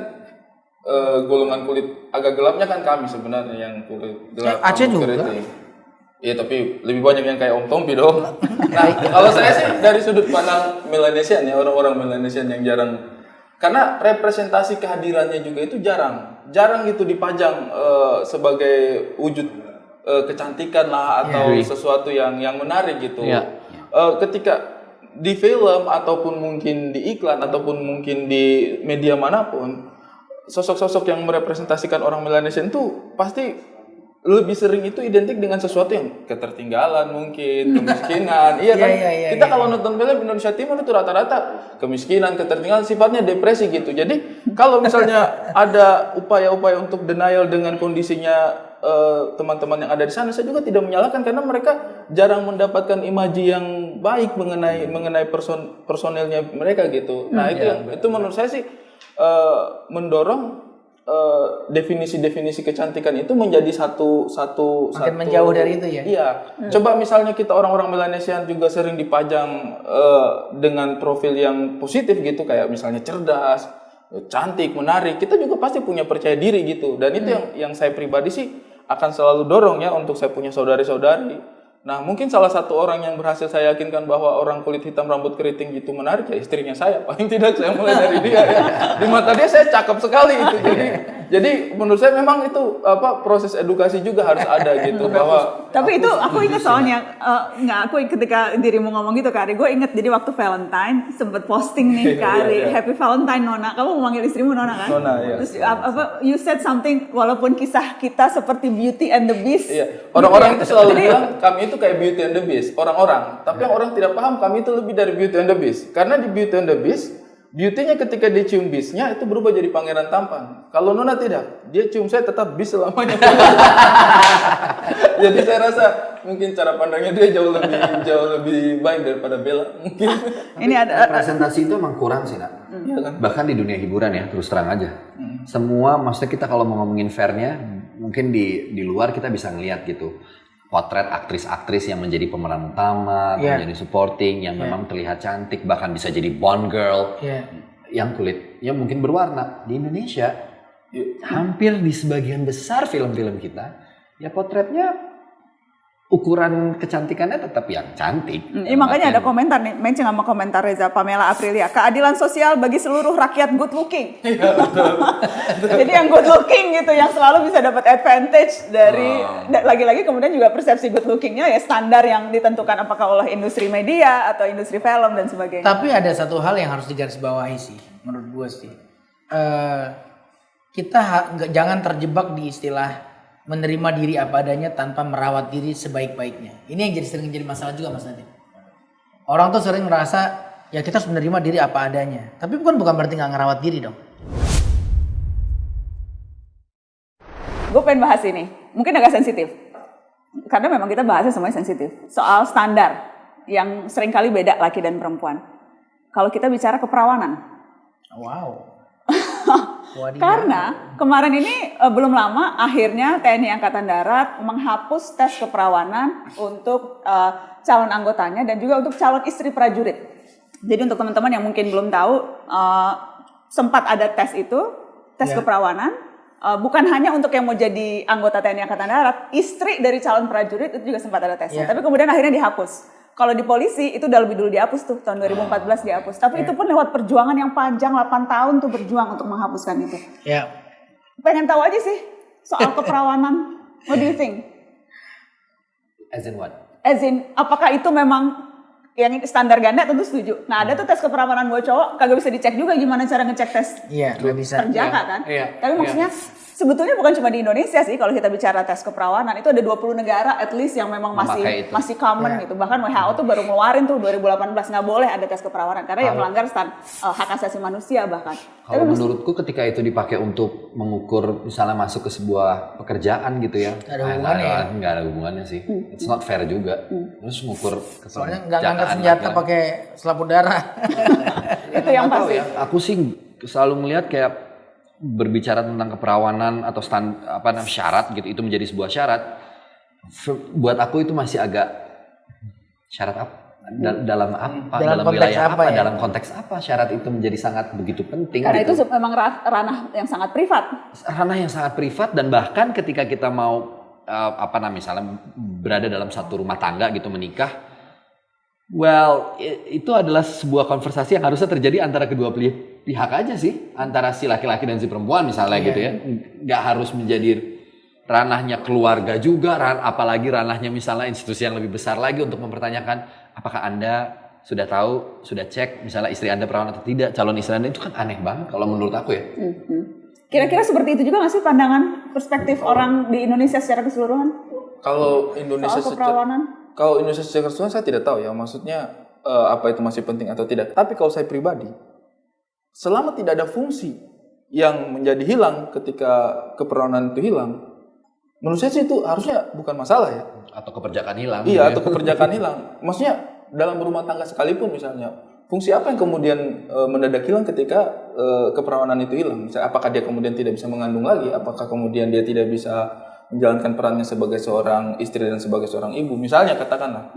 golongan kulit agak gelapnya kan kami sebenarnya yang kulit gelap. Aceh juga. Iya, tapi lebih banyak yang kayak Om Tompi dong. Nah, kalau saya sih dari sudut pandang Melanesian ya, orang-orang Melanesian yang jarang, karena representasi kehadirannya juga itu jarang gitu dipajang sebagai wujud kecantikan lah atau sesuatu yang menarik gitu. Ketika di film ataupun mungkin di iklan ataupun mungkin di media manapun, sosok-sosok yang merepresentasikan orang Melanesian itu pasti lebih sering itu identik dengan sesuatu yang ketertinggalan mungkin, kemiskinan. Iya kan? Kita kalau nonton film Indonesia Timur itu rata-rata kemiskinan, ketertinggalan, sifatnya depresi gitu. Jadi kalau misalnya ada upaya-upaya untuk denial dengan kondisinya teman-teman yang ada di sana, saya juga tidak menyalahkan karena mereka jarang mendapatkan imaji yang baik mengenai personelnya mereka gitu. Nah itu menurut saya sih mendorong definisi-definisi kecantikan itu menjadi satu Makin menjauh dari itu ya. Iya. Coba misalnya kita orang-orang Melanesian juga sering dipajang dengan profil yang positif gitu, kayak misalnya cerdas, cantik, menarik. Kita juga pasti punya percaya diri gitu. Dan itu yang saya pribadi sih akan selalu dorong ya untuk saya punya saudari-saudari. Nah, mungkin salah satu orang yang berhasil saya yakinkan bahwa orang kulit hitam rambut keriting itu menarik ya istrinya saya. Paling tidak saya mulai dari dia ya. Di mata dia saya cakep sekali itu. Jadi menurut saya memang itu proses edukasi juga harus ada gitu bahwa. Tapi itu aku ingat soalnya aku ketika dirimu ngomong gitu Kak Ari, gue inget jadi waktu Valentine sempet posting nih Kak Ari, Happy Valentine Nona. Kamu memanggil istrimu Nona kan? Nona, iya. Terus you said something, walaupun kisah kita seperti Beauty and the Beast. Iya. Orang-orang itu selalu bilang kami itu kayak Beauty and the Beast, orang-orang. Tapi yang orang tidak paham, kami itu lebih dari Beauty and the Beast. Karena di Beauty and the Beast, beauty-nya ketika dia cium beast-nya itu berubah jadi pangeran tampan. Kalau Nona tidak, dia cium saya tetap beast selamanya. Jadi saya rasa mungkin cara pandangnya dia jauh lebih baik daripada Bella mungkin. Ini ada presentasi itu emang kurang sih, Nak. Bahkan di dunia hiburan ya, terus terang aja. Semua, maksudnya kita kalau mau ngomongin fairnya, mungkin di luar kita bisa ngelihat gitu. Potret aktris-aktris yang menjadi pemeran utama, menjadi supporting, yang memang terlihat cantik, bahkan bisa jadi Bond girl, yang kulitnya mungkin berwarna. Di Indonesia, hampir di sebagian besar film-film kita, ya potretnya ukuran kecantikannya tetap yang cantik. Makanya ada komentar nih, mention sama komentar Reza Pamela Aprilia, keadilan sosial bagi seluruh rakyat good looking. Jadi yang good looking gitu, yang selalu bisa dapat advantage dari, lagi-lagi kemudian juga persepsi good lookingnya ya standar yang ditentukan apakah oleh industri media atau industri film dan sebagainya. Tapi ada satu hal yang harus digarisbawahi sih, menurut gue sih. Kita jangan terjebak di istilah menerima diri apa adanya tanpa merawat diri sebaik-baiknya. Ini yang sering jadi masalah juga Mas Nadiem. Orang tuh sering merasa ya kita harus menerima diri apa adanya. Tapi bukan berarti nggak ngerawat diri dong. Gue pengen bahas ini, mungkin agak sensitif. Karena memang kita bahasnya semuanya sensitif. Soal standar yang seringkali beda laki dan perempuan. Kalau kita bicara keperawanan. Wow. Karena kemarin ini belum lama akhirnya TNI Angkatan Darat menghapus tes keperawanan untuk calon anggotanya dan juga untuk calon istri prajurit. Jadi untuk teman-teman yang mungkin belum tahu, sempat ada tes itu, tes keperawanan. Bukan hanya untuk yang mau jadi anggota TNI Angkatan Darat, istri dari calon prajurit itu juga sempat ada tesnya. Tapi kemudian akhirnya dihapus. Kalau di polisi itu udah lebih dulu dihapus tuh, tahun 2014 dihapus. Tapi itu pun lewat perjuangan yang panjang, 8 tahun tuh berjuang untuk menghapuskan itu. Pengen tahu aja sih soal keperawanan. What do you think? As in what? As in, apakah itu memang yang standar ganda? Tentu setuju. Nah ada tuh tes keperawanan buat cowok, kagak bisa dicek juga gimana cara ngecek tes nggak bisa. Terjangka kan? Tapi maksudnya sebetulnya bukan cuma di Indonesia sih, kalau kita bicara tes keperawanan itu ada 20 negara at least yang memang masih common gitu. Bahkan WHO tuh baru ngeluarin tuh 2018 nggak boleh ada tes keperawanan karena yang melanggar hak asasi manusia bahkan. Kalau menurutku ketika itu dipakai untuk mengukur misalnya masuk ke sebuah pekerjaan gitu ya, nggak ada hubungannya sih. It's not fair juga. Terus mengukur soalnya nggak ngangkat senjata pakai selaput darah. Itu yang pasti. Ya. Aku sih selalu melihat kayak berbicara tentang keperawanan atau syarat gitu, itu menjadi sebuah syarat. Buat aku itu masih agak syarat apa? Dalam apa? Dalam wilayah apa? Ya? Dalam konteks apa syarat itu menjadi sangat begitu penting? Karena gitu. itu memang ranah yang sangat privat. Ranah yang sangat privat, dan bahkan ketika kita mau misalnya berada dalam satu rumah tangga gitu, menikah, itu adalah sebuah konversasi yang harusnya terjadi antara kedua pihak aja sih, antara si laki-laki dan si perempuan misalnya gitu ya, nggak harus menjadi ranahnya keluarga juga, apalagi ranahnya misalnya institusi yang lebih besar lagi untuk mempertanyakan apakah Anda sudah tahu, sudah cek misalnya istri Anda perawan atau tidak, calon istri Anda. Itu kan aneh banget kalau menurut aku ya. Kira-kira seperti itu juga nggak sih pandangan perspektif orang di Indonesia secara keseluruhan? Kalau Indonesia soal keperawanan? Kalau Indonesia secara keseluruhan saya tidak tahu ya, maksudnya apa itu masih penting atau tidak. Tapi kalau saya pribadi, selama tidak ada fungsi yang menjadi hilang ketika keperawanan itu hilang, menurut saya sih itu harusnya bukan masalah ya. Atau keperjakaan hilang. Iya, atau keperjakaan hilang. Maksudnya dalam berumah tangga sekalipun misalnya, fungsi apa yang kemudian mendadak hilang ketika keperawanan itu hilang? Misalnya, apakah dia kemudian tidak bisa mengandung lagi? Apakah kemudian dia tidak bisa menjalankan perannya sebagai seorang istri dan sebagai seorang ibu? Misalnya katakanlah.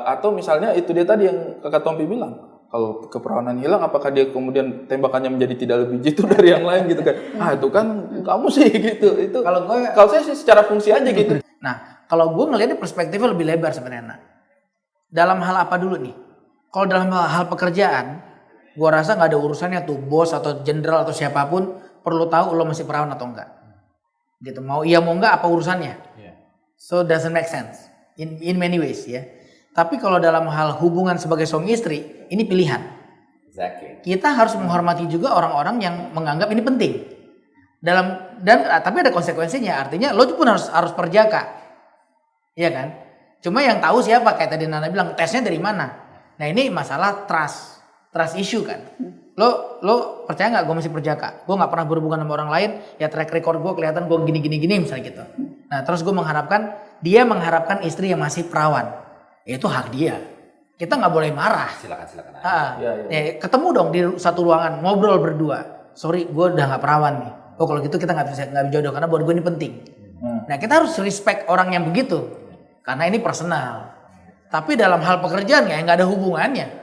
Atau misalnya itu dia tadi yang Kakak Tompi bilang. Kalau keperawanan hilang, apakah dia kemudian tembakannya menjadi tidak lebih jitu dari yang lain gitu kan? Itu kan kamu sih gitu. Itu kalau saya sih secara fungsi aja gitu. Nah, kalau gue ngeliatnya perspektifnya lebih lebar sebenarnya. Dalam hal apa dulu nih? Kalau dalam hal pekerjaan, gue rasa nggak ada urusannya tuh bos atau jenderal atau siapapun perlu tahu lo masih perawan atau enggak. Gitu, mau iya mau enggak apa urusannya? So doesn't make sense in many ways ya. Tapi kalau dalam hal hubungan sebagai suami istri, ini pilihan. Exactly. Kita harus menghormati juga orang-orang yang menganggap ini penting. Tapi ada konsekuensinya, artinya lo pun harus perjaka. Iya kan? Cuma yang tahu siapa, kayak tadi Nana bilang, tesnya dari mana? Nah ini masalah trust issue kan. Lo percaya nggak gue masih perjaka? Gue nggak pernah berhubungan sama orang lain, ya track record gue kelihatan gue gini misalnya gitu. Nah terus gue dia mengharapkan istri yang masih perawan. Ya, itu hak dia. Kita nggak boleh marah. Silakan. Ya, ketemu dong di satu ruangan, ngobrol berdua. Sorry, gue udah nggak perawan nih. Oh kalau gitu kita nggak bisa jodoh karena buat gue ini penting. Nah kita harus respect orang yang begitu, karena ini personal. Tapi dalam hal pekerjaan ya nggak ada hubungannya.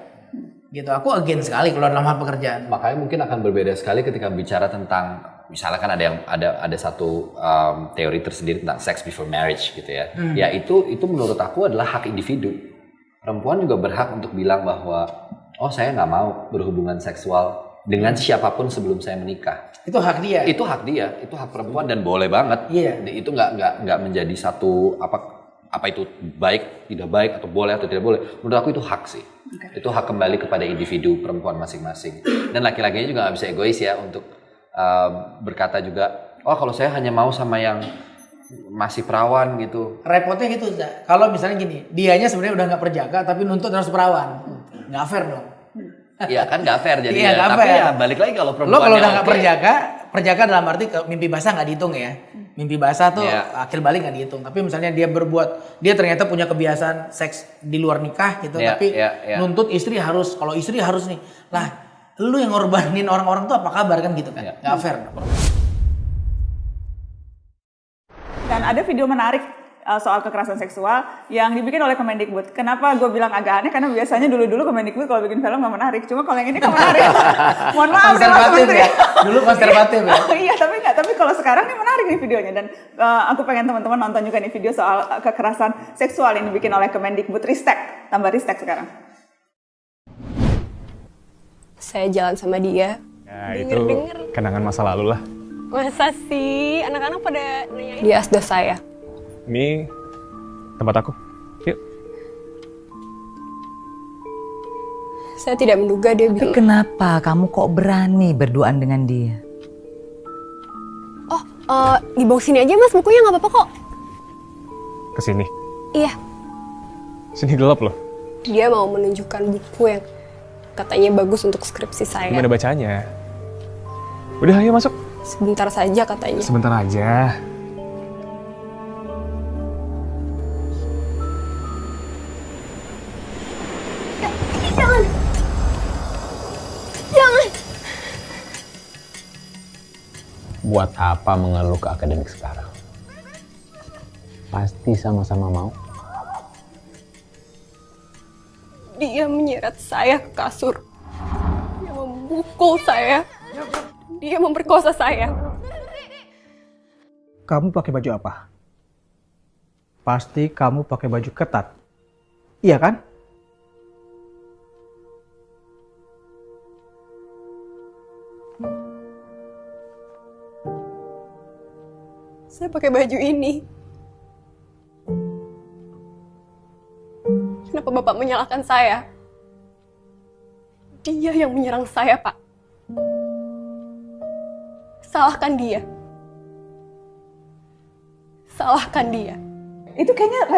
Gitu, aku against sekali kalau dalam hal pekerjaan. Makanya mungkin akan berbeda sekali ketika bicara tentang, misalnya kan ada satu teori tersendiri tentang sex before marriage gitu ya. Ya itu menurut aku adalah hak individu. Perempuan juga berhak untuk bilang bahwa saya nggak mau berhubungan seksual dengan siapapun sebelum saya menikah. Itu hak dia. Itu hak dia, itu hak perempuan dan boleh banget. Iya. Itu nggak menjadi satu apa itu baik, tidak baik atau boleh atau tidak boleh. Menurut aku itu hak sih. Okay. Itu hak kembali kepada individu perempuan masing-masing. Dan laki-lakinya juga nggak bisa egois ya untuk berkata juga, kalau saya hanya mau sama yang masih perawan gitu. Repotnya gitu, kalau misalnya gini, dianya sebenarnya udah nggak perjaka tapi nuntut harus perawan, nggak fair dong. Iya kan nggak fair jadi. Iya, tapi fair. Ya balik lagi kalau perempuan. Lo kalau udah nggak perjaka dalam arti mimpi basah nggak dihitung ya. Mimpi basah tuh akhir balik nggak dihitung. Tapi misalnya dia ternyata punya kebiasaan seks di luar nikah gitu, tapi nuntut istri harus, kalau istri harus nih, lah lu yang ngorbanin orang-orang tuh apa kabar kan gitu kan? Nggak fair. Dan ada video menarik soal kekerasan seksual yang dibikin oleh Kemendikbud. Kenapa gue bilang agak aneh? Karena biasanya dulu Kemendikbud kalau bikin film gak menarik. Cuma kalau yang ini kan menarik. Mohon maaf konservatif ya. Dulu konservatif ya. Iya, tapi kalau sekarang ini menarik nih videonya. Dan aku pengen teman-teman nonton juga nih video soal kekerasan seksual yang dibikin oleh Kemendikbud. Ristek, tambah ristek sekarang. Saya jalan sama dia. Ya itu kenangan masa lalu lah. Masa sih? Anak-anak pada nanyain. Dia asdos saya. Ini tempat aku. Yuk. Saya tidak menduga dia bilang. Kenapa kamu kok berani berduaan dengan dia? Dibawa sini aja mas, bukunya nggak apa-apa kok. Kesini? Iya. Sini gelap loh. Dia mau menunjukkan buku yang katanya bagus untuk skripsi saya. Gimana bacanya? Udah ayo masuk. Sebentar saja katanya. Sebentar aja. Jangan. Buat apa mengeluh ke akademik sekarang? Pasti sama-sama mau. Dia menyeret saya ke kasur. Dia memukul saya. Dia memperkosa saya. Kamu pakai baju apa? Pasti kamu pakai baju ketat. Iya kan? Saya pakai baju ini. Kenapa Bapak menyalahkan saya? Dia yang menyerang saya, Pak. Salahkan dia. Salahkan dia. Itu kayaknya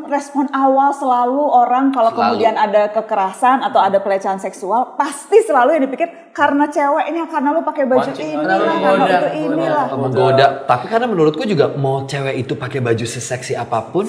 respon awal selalu orang kalau kemudian ada kekerasan atau ada pelecehan seksual, pasti selalu yang dipikir karena ceweknya, karena lu pakai baju ini, karena itu inilah. Menggoda. Tapi karena menurutku juga mau cewek itu pakai baju seseksi apapun,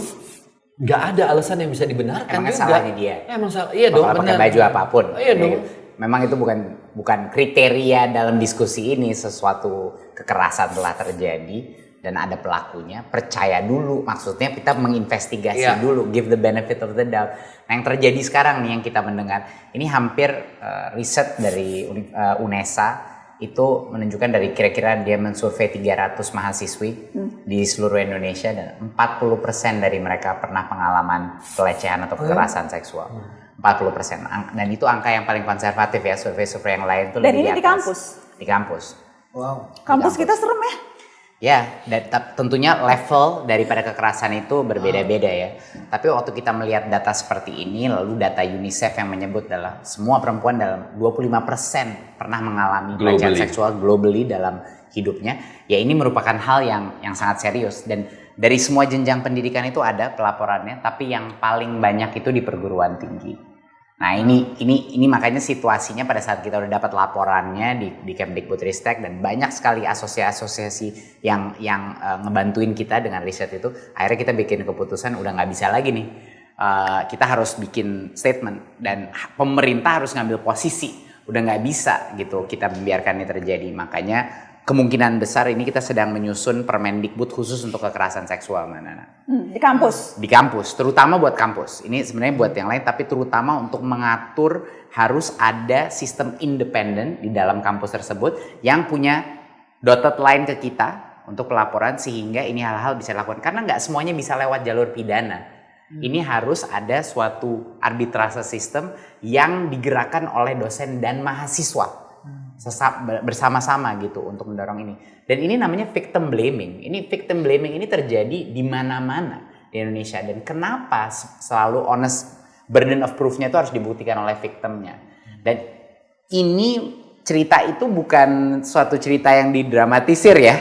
nggak ada alasan yang bisa dibenarkan. Emang salahnya dia. Emang salah. Iya dong. Pakai baju apapun. Iya dong. Memang itu bukan kriteria dalam diskusi ini. Sesuatu kekerasan telah terjadi dan ada pelakunya, percaya dulu. Maksudnya kita menginvestigasi dulu, give the benefit of the doubt. Nah, yang terjadi sekarang nih yang kita mendengar, ini hampir riset dari UNESA itu menunjukkan dari kira-kira dia mensurvei 300 mahasiswi di seluruh Indonesia dan 40% dari mereka pernah pengalaman pelecehan atau kekerasan seksual. 40%. Dan itu angka yang paling konservatif ya, survei-survei yang lain itu dan lebih ini di atas. di kampus? Di kampus. Wow. Kampus kita serem ya? Ya, dan tentunya level daripada kekerasan itu berbeda-beda ya. Tapi waktu kita melihat data seperti ini, lalu data UNICEF yang menyebut adalah semua perempuan dalam 25% pernah mengalami pelecehan seksual globally dalam hidupnya. Ya ini merupakan hal yang sangat serius. Dan dari semua jenjang pendidikan itu ada pelaporannya, tapi yang paling banyak itu di perguruan tinggi. Nah ini makanya situasinya pada saat kita udah dapat laporannya di Kemdikbudristek dan banyak sekali asosiasi-asosiasi yang ngebantuin kita dengan riset itu, akhirnya kita bikin keputusan udah nggak bisa lagi nih, kita harus bikin statement dan pemerintah harus ngambil posisi, udah nggak bisa gitu kita membiarkan ini terjadi. Makanya kemungkinan besar ini kita sedang menyusun Permendikbud khusus untuk kekerasan seksual, Nana. Di kampus? Di kampus, terutama buat kampus. Ini sebenarnya buat yang lain, tapi terutama untuk mengatur harus ada sistem independen di dalam kampus tersebut yang punya dotted line ke kita untuk pelaporan sehingga ini hal-hal bisa dilakukan. Karena nggak semuanya bisa lewat jalur pidana. Ini harus ada suatu arbitrase sistem yang digerakkan oleh dosen dan mahasiswa. Bersama-sama gitu untuk mendorong ini. Dan ini namanya victim blaming. Ini victim blaming ini terjadi di mana-mana di Indonesia. Dan kenapa selalu honest burden of proof-nya itu harus dibuktikan oleh victimnya. Dan ini cerita itu bukan suatu cerita yang didramatisir ya.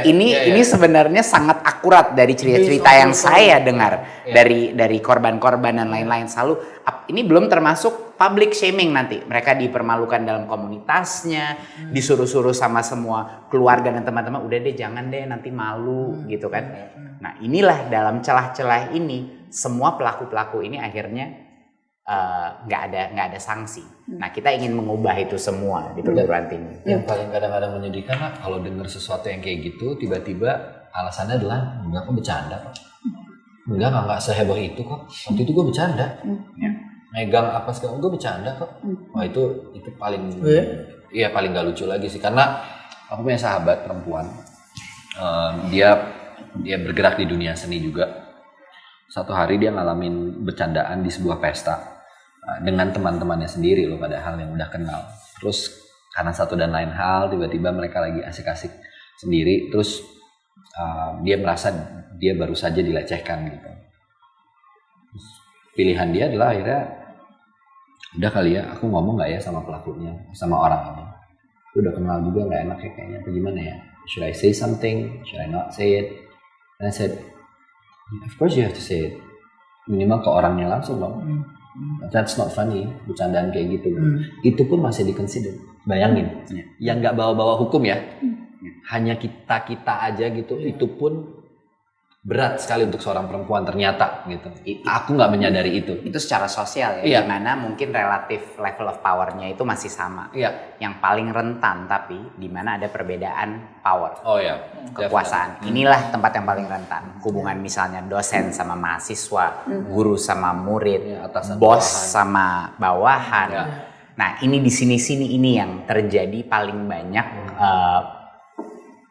Ini sebenarnya sangat akurat dari cerita-cerita yang saya dengar dari korban-korban dan lain-lain. Selalu ini belum termasuk public shaming nanti. Mereka dipermalukan dalam komunitasnya, disuruh-suruh sama semua keluarga dan teman-teman, udah deh jangan deh nanti malu gitu kan. Nah, inilah dalam celah-celah ini semua pelaku-pelaku ini akhirnya nggak ada sanksi. Nah, kita ingin mengubah itu semua di perguruan tinggi. Yang paling kadang-kadang menyedihkan lah kalau dengar sesuatu yang kayak gitu, tiba-tiba alasannya adalah enggak, kok bercanda kok. Enggak seheboh itu kok. Waktu itu gue bercanda. Megang apa segala, gue bercanda kok. Wah itu paling paling gak lucu lagi sih, karena aku punya sahabat perempuan. Dia bergerak di dunia seni juga. Satu hari dia ngalamin bercandaan di sebuah pesta dengan teman-temannya sendiri loh, padahal yang udah kenal. Terus karena satu dan lain hal, tiba-tiba mereka lagi asik-asik sendiri, terus dia merasa dia baru saja dilecehkan gitu. Terus pilihan dia adalah akhirnya, udah kali ya aku ngomong nggak ya sama pelakunya, sama orang ini. Udah kenal juga, nggak enak ya kayaknya, apa gimana ya? Should I say something? Should I not say it? And I said, of course you have to say it. Minimal ke orangnya langsung dong. That's not funny, bercandaan kayak gitu. Itu pun masih di-consider. Bayangin, yang nggak bawa-bawa hukum ya, hanya kita aja gitu, itu pun berat sekali untuk seorang perempuan ternyata gitu. Aku nggak menyadari itu. Itu secara sosial ya, dimana mungkin relatif level of power-nya itu masih sama. Yang paling rentan tapi dimana ada perbedaan power, kekuasaan. Inilah tempat yang paling rentan. Hubungan misalnya dosen sama mahasiswa, guru sama murid, bos sama bawahan. Nah ini di sini ini yang terjadi paling banyak.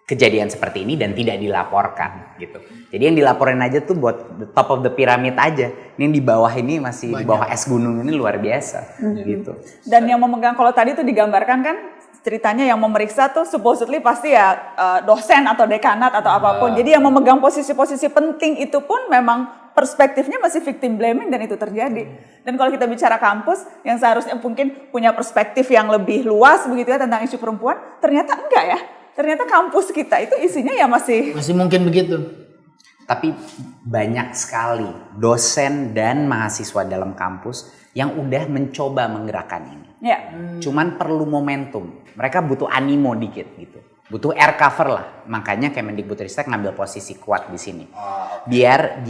Kejadian seperti ini dan tidak dilaporkan gitu. Jadi yang dilaporin aja tuh buat the top of the pyramid aja. Ini yang di bawah ini masih banyak. Di bawah es gunung ini luar biasa gitu. Dan yang memegang, kalau tadi tuh digambarkan kan ceritanya yang memeriksa tuh supposedly pasti ya dosen atau dekanat atau apapun. Jadi yang memegang posisi-posisi penting itu pun memang perspektifnya masih victim blaming dan itu terjadi. Dan kalau kita bicara kampus yang seharusnya mungkin punya perspektif yang lebih luas begitu ya tentang isu perempuan, ternyata enggak ya. Ternyata kampus kita itu isinya ya masih mungkin begitu. Tapi banyak sekali dosen dan mahasiswa dalam kampus yang udah mencoba menggerakkan ini. Cuman perlu momentum. Mereka butuh animo dikit gitu. Butuh air cover lah. Makanya Kemendikbudristek ngambil posisi kuat di sini. Biar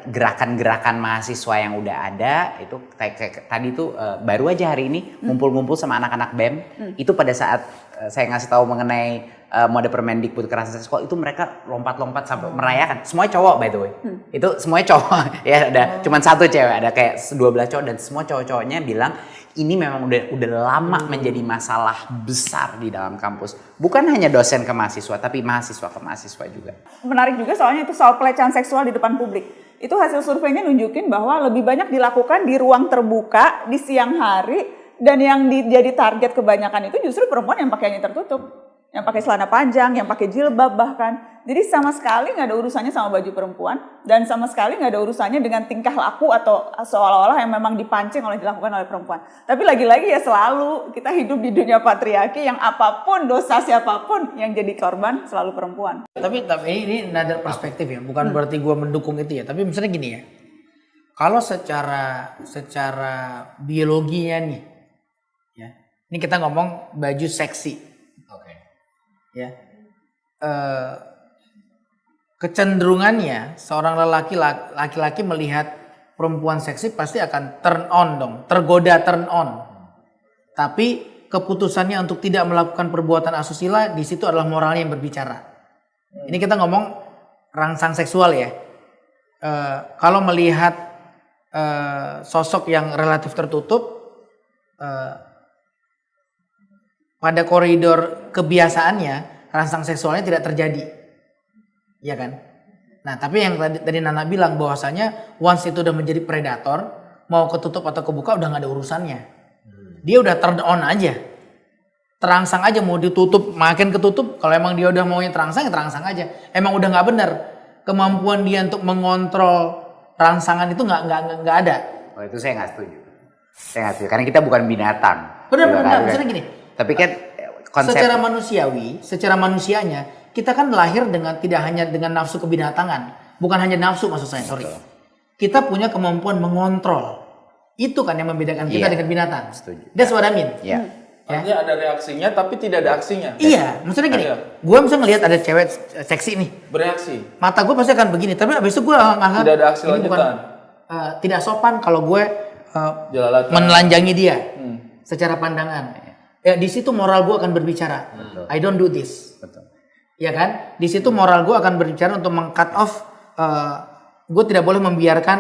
gerakan-gerakan mahasiswa yang udah ada itu kayak tadi tuh baru aja hari ini ngumpul-ngumpul sama anak-anak BEM. Itu pada saat saya ngasih tahu mengenai mode Permendikbud kekerasan seksual itu mereka lompat-lompat sampai merayakan. Semuanya cowok by the way. Itu semuanya cowok. Ya ada cuman satu cewek, ada kayak 12 cowok dan semua cowok-cowoknya bilang ini memang udah lama menjadi masalah besar di dalam kampus. Bukan hanya dosen ke mahasiswa, tapi mahasiswa ke mahasiswa juga. Menarik juga soalnya itu soal pelecehan seksual di depan publik. Itu hasil surveinya nunjukin bahwa lebih banyak dilakukan di ruang terbuka, di siang hari, dan yang jadi target kebanyakan itu justru perempuan yang pakaiannya tertutup. Yang pakai celana panjang, yang pakai jilbab bahkan. Jadi sama sekali nggak ada urusannya sama baju perempuan dan sama sekali nggak ada urusannya dengan tingkah laku atau seolah-olah yang memang dipancing dilakukan oleh perempuan. Tapi lagi-lagi ya selalu kita hidup di dunia patriarki yang apapun dosa siapapun yang jadi korban selalu perempuan. Tapi ini another perspektif ya, bukan berarti gue mendukung itu ya. Tapi misalnya gini ya, kalau secara biologinya nih, ya, ini kita ngomong baju seksi. Ya, kecenderungannya seorang laki-laki melihat perempuan seksi pasti akan turn on dong, tergoda turn on. Tapi keputusannya untuk tidak melakukan perbuatan asusila di situ adalah moralnya yang berbicara. Ini kita ngomong rangsang seksual ya. Kalau melihat sosok yang relatif tertutup, pada koridor kebiasaannya rangsang seksualnya tidak terjadi, ya kan? Nah, tapi yang tadi Nana bilang bahwasanya once itu udah menjadi predator, mau ketutup atau kebuka udah nggak ada urusannya. Dia udah turn on aja, terangsang aja, mau ditutup makin ketutup. Kalau emang dia udah maunya terangsang ya terangsang aja. Emang udah nggak benar kemampuan dia untuk mengontrol rangsangan itu nggak ada. Oh itu saya nggak setuju. Karena kita bukan binatang. Benar. Misalnya gini. Tapi kan konsep secara manusianya kita kan lahir dengan tidak hanya dengan nafsu kebinatangan, bukan hanya nafsu maksud saya, sorry. Kita punya kemampuan mengontrol. Itu kan yang membedakan kita dengan binatang. Setuju. That's what I mean. Ya. Artinya ada reaksinya tapi tidak ada aksinya. Iya, maksudnya gini. Gue misalnya ngelihat ada cewek seksi nih. Bereaksi. Mata gue pasti akan begini, tapi abis itu gue akan tidak ada aksi lanjutan. Tidak sopan kalau gue menelanjangi dia secara pandangan. Ya di situ moral gue akan berbicara. Betul. I don't do this. Betul. Ya kan? Di situ moral gue akan berbicara untuk meng-cut off. Gue tidak boleh membiarkan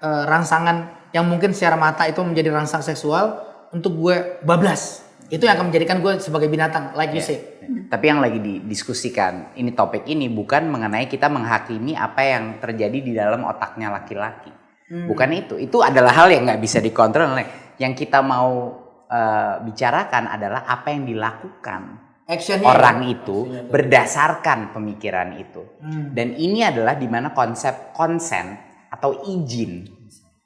rangsangan yang mungkin secara mata itu menjadi rangsang seksual untuk gue bablas. Itu yang akan menjadikan gue sebagai binatang, like you say. Tapi yang lagi didiskusikan, ini topik ini bukan mengenai kita menghakimi apa yang terjadi di dalam otaknya laki-laki. Bukan itu. Itu adalah hal yang nggak bisa dikontrol. Yang kita mau bicarakan adalah apa yang dilakukan orang itu berdasarkan pemikiran itu. Dan ini adalah dimana konsep konsen atau izin,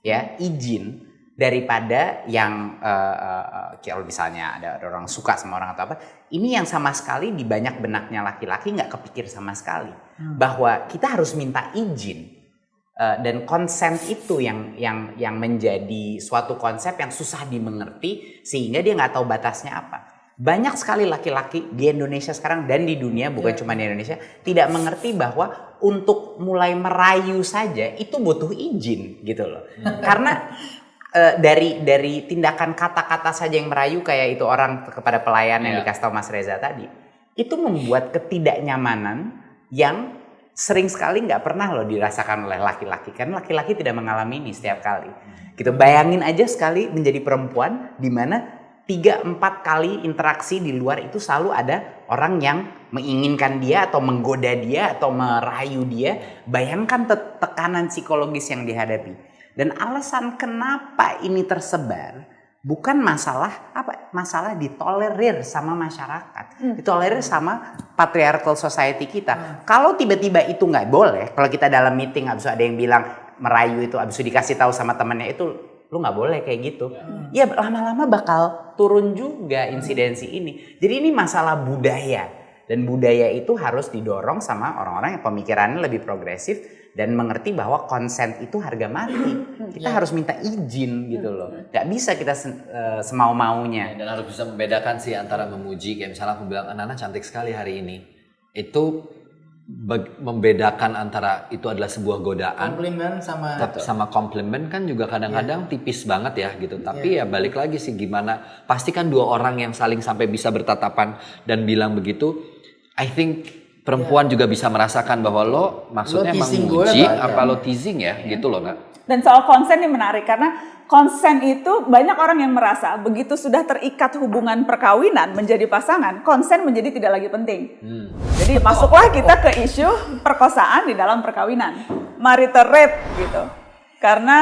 ya izin daripada yang kalau misalnya ada orang suka sama orang atau apa, ini yang sama sekali di banyak benaknya laki-laki nggak kepikir sama sekali bahwa kita harus minta izin. Dan konsen itu yang menjadi suatu konsep yang susah dimengerti sehingga dia nggak tahu batasnya apa. Banyak sekali laki-laki di Indonesia sekarang dan di dunia, bukan cuma di Indonesia, tidak mengerti bahwa untuk mulai merayu saja itu butuh izin gitu loh. Karena dari tindakan kata-kata saja yang merayu kayak itu orang kepada pelayan yang dikasih tahu Mas Reza tadi, itu membuat ketidaknyamanan yang sering sekali nggak pernah loh dirasakan oleh laki-laki, karena laki-laki tidak mengalami ini setiap kali. Gitu, bayangin aja sekali menjadi perempuan di mana 3-4 kali interaksi di luar itu selalu ada orang yang menginginkan dia atau menggoda dia atau merayu dia. Bayangkan tekanan psikologis yang dihadapi. Dan alasan kenapa ini tersebar bukan masalah ditolerir sama masyarakat, ditolerir sama patriarchal society kita. Kalau tiba-tiba itu nggak boleh, kalau kita dalam meeting abis ada yang bilang merayu itu abis dikasih tahu sama temannya itu lu nggak boleh kayak gitu, ya lama-lama bakal turun juga insidensi ini. Jadi ini masalah budaya, dan budaya itu harus didorong sama orang-orang yang pemikirannya lebih progresif dan mengerti bahwa consent itu harga mati. Kita harus minta izin gitu loh. Gak bisa kita semau-maunya. Dan harus bisa membedakan sih antara memuji, kayak misalnya aku bilang Nana cantik sekali hari ini. Itu membedakan antara itu adalah sebuah godaan, komplimen sama komplimen kan juga kadang-kadang tipis banget ya gitu. Tapi ya balik lagi sih gimana, pasti kan dua orang yang saling sampai bisa bertatapan dan bilang begitu. I think perempuan juga bisa merasakan bahwa lo maksudnya emang muji apa lo teasing ya gitu loh Kak. Dan soal konsen ini menarik karena konsen itu banyak orang yang merasa begitu sudah terikat hubungan perkawinan menjadi pasangan, konsen menjadi tidak lagi penting. Jadi masuklah kita ke isu perkosaan di dalam perkawinan, marital rape gitu. Karena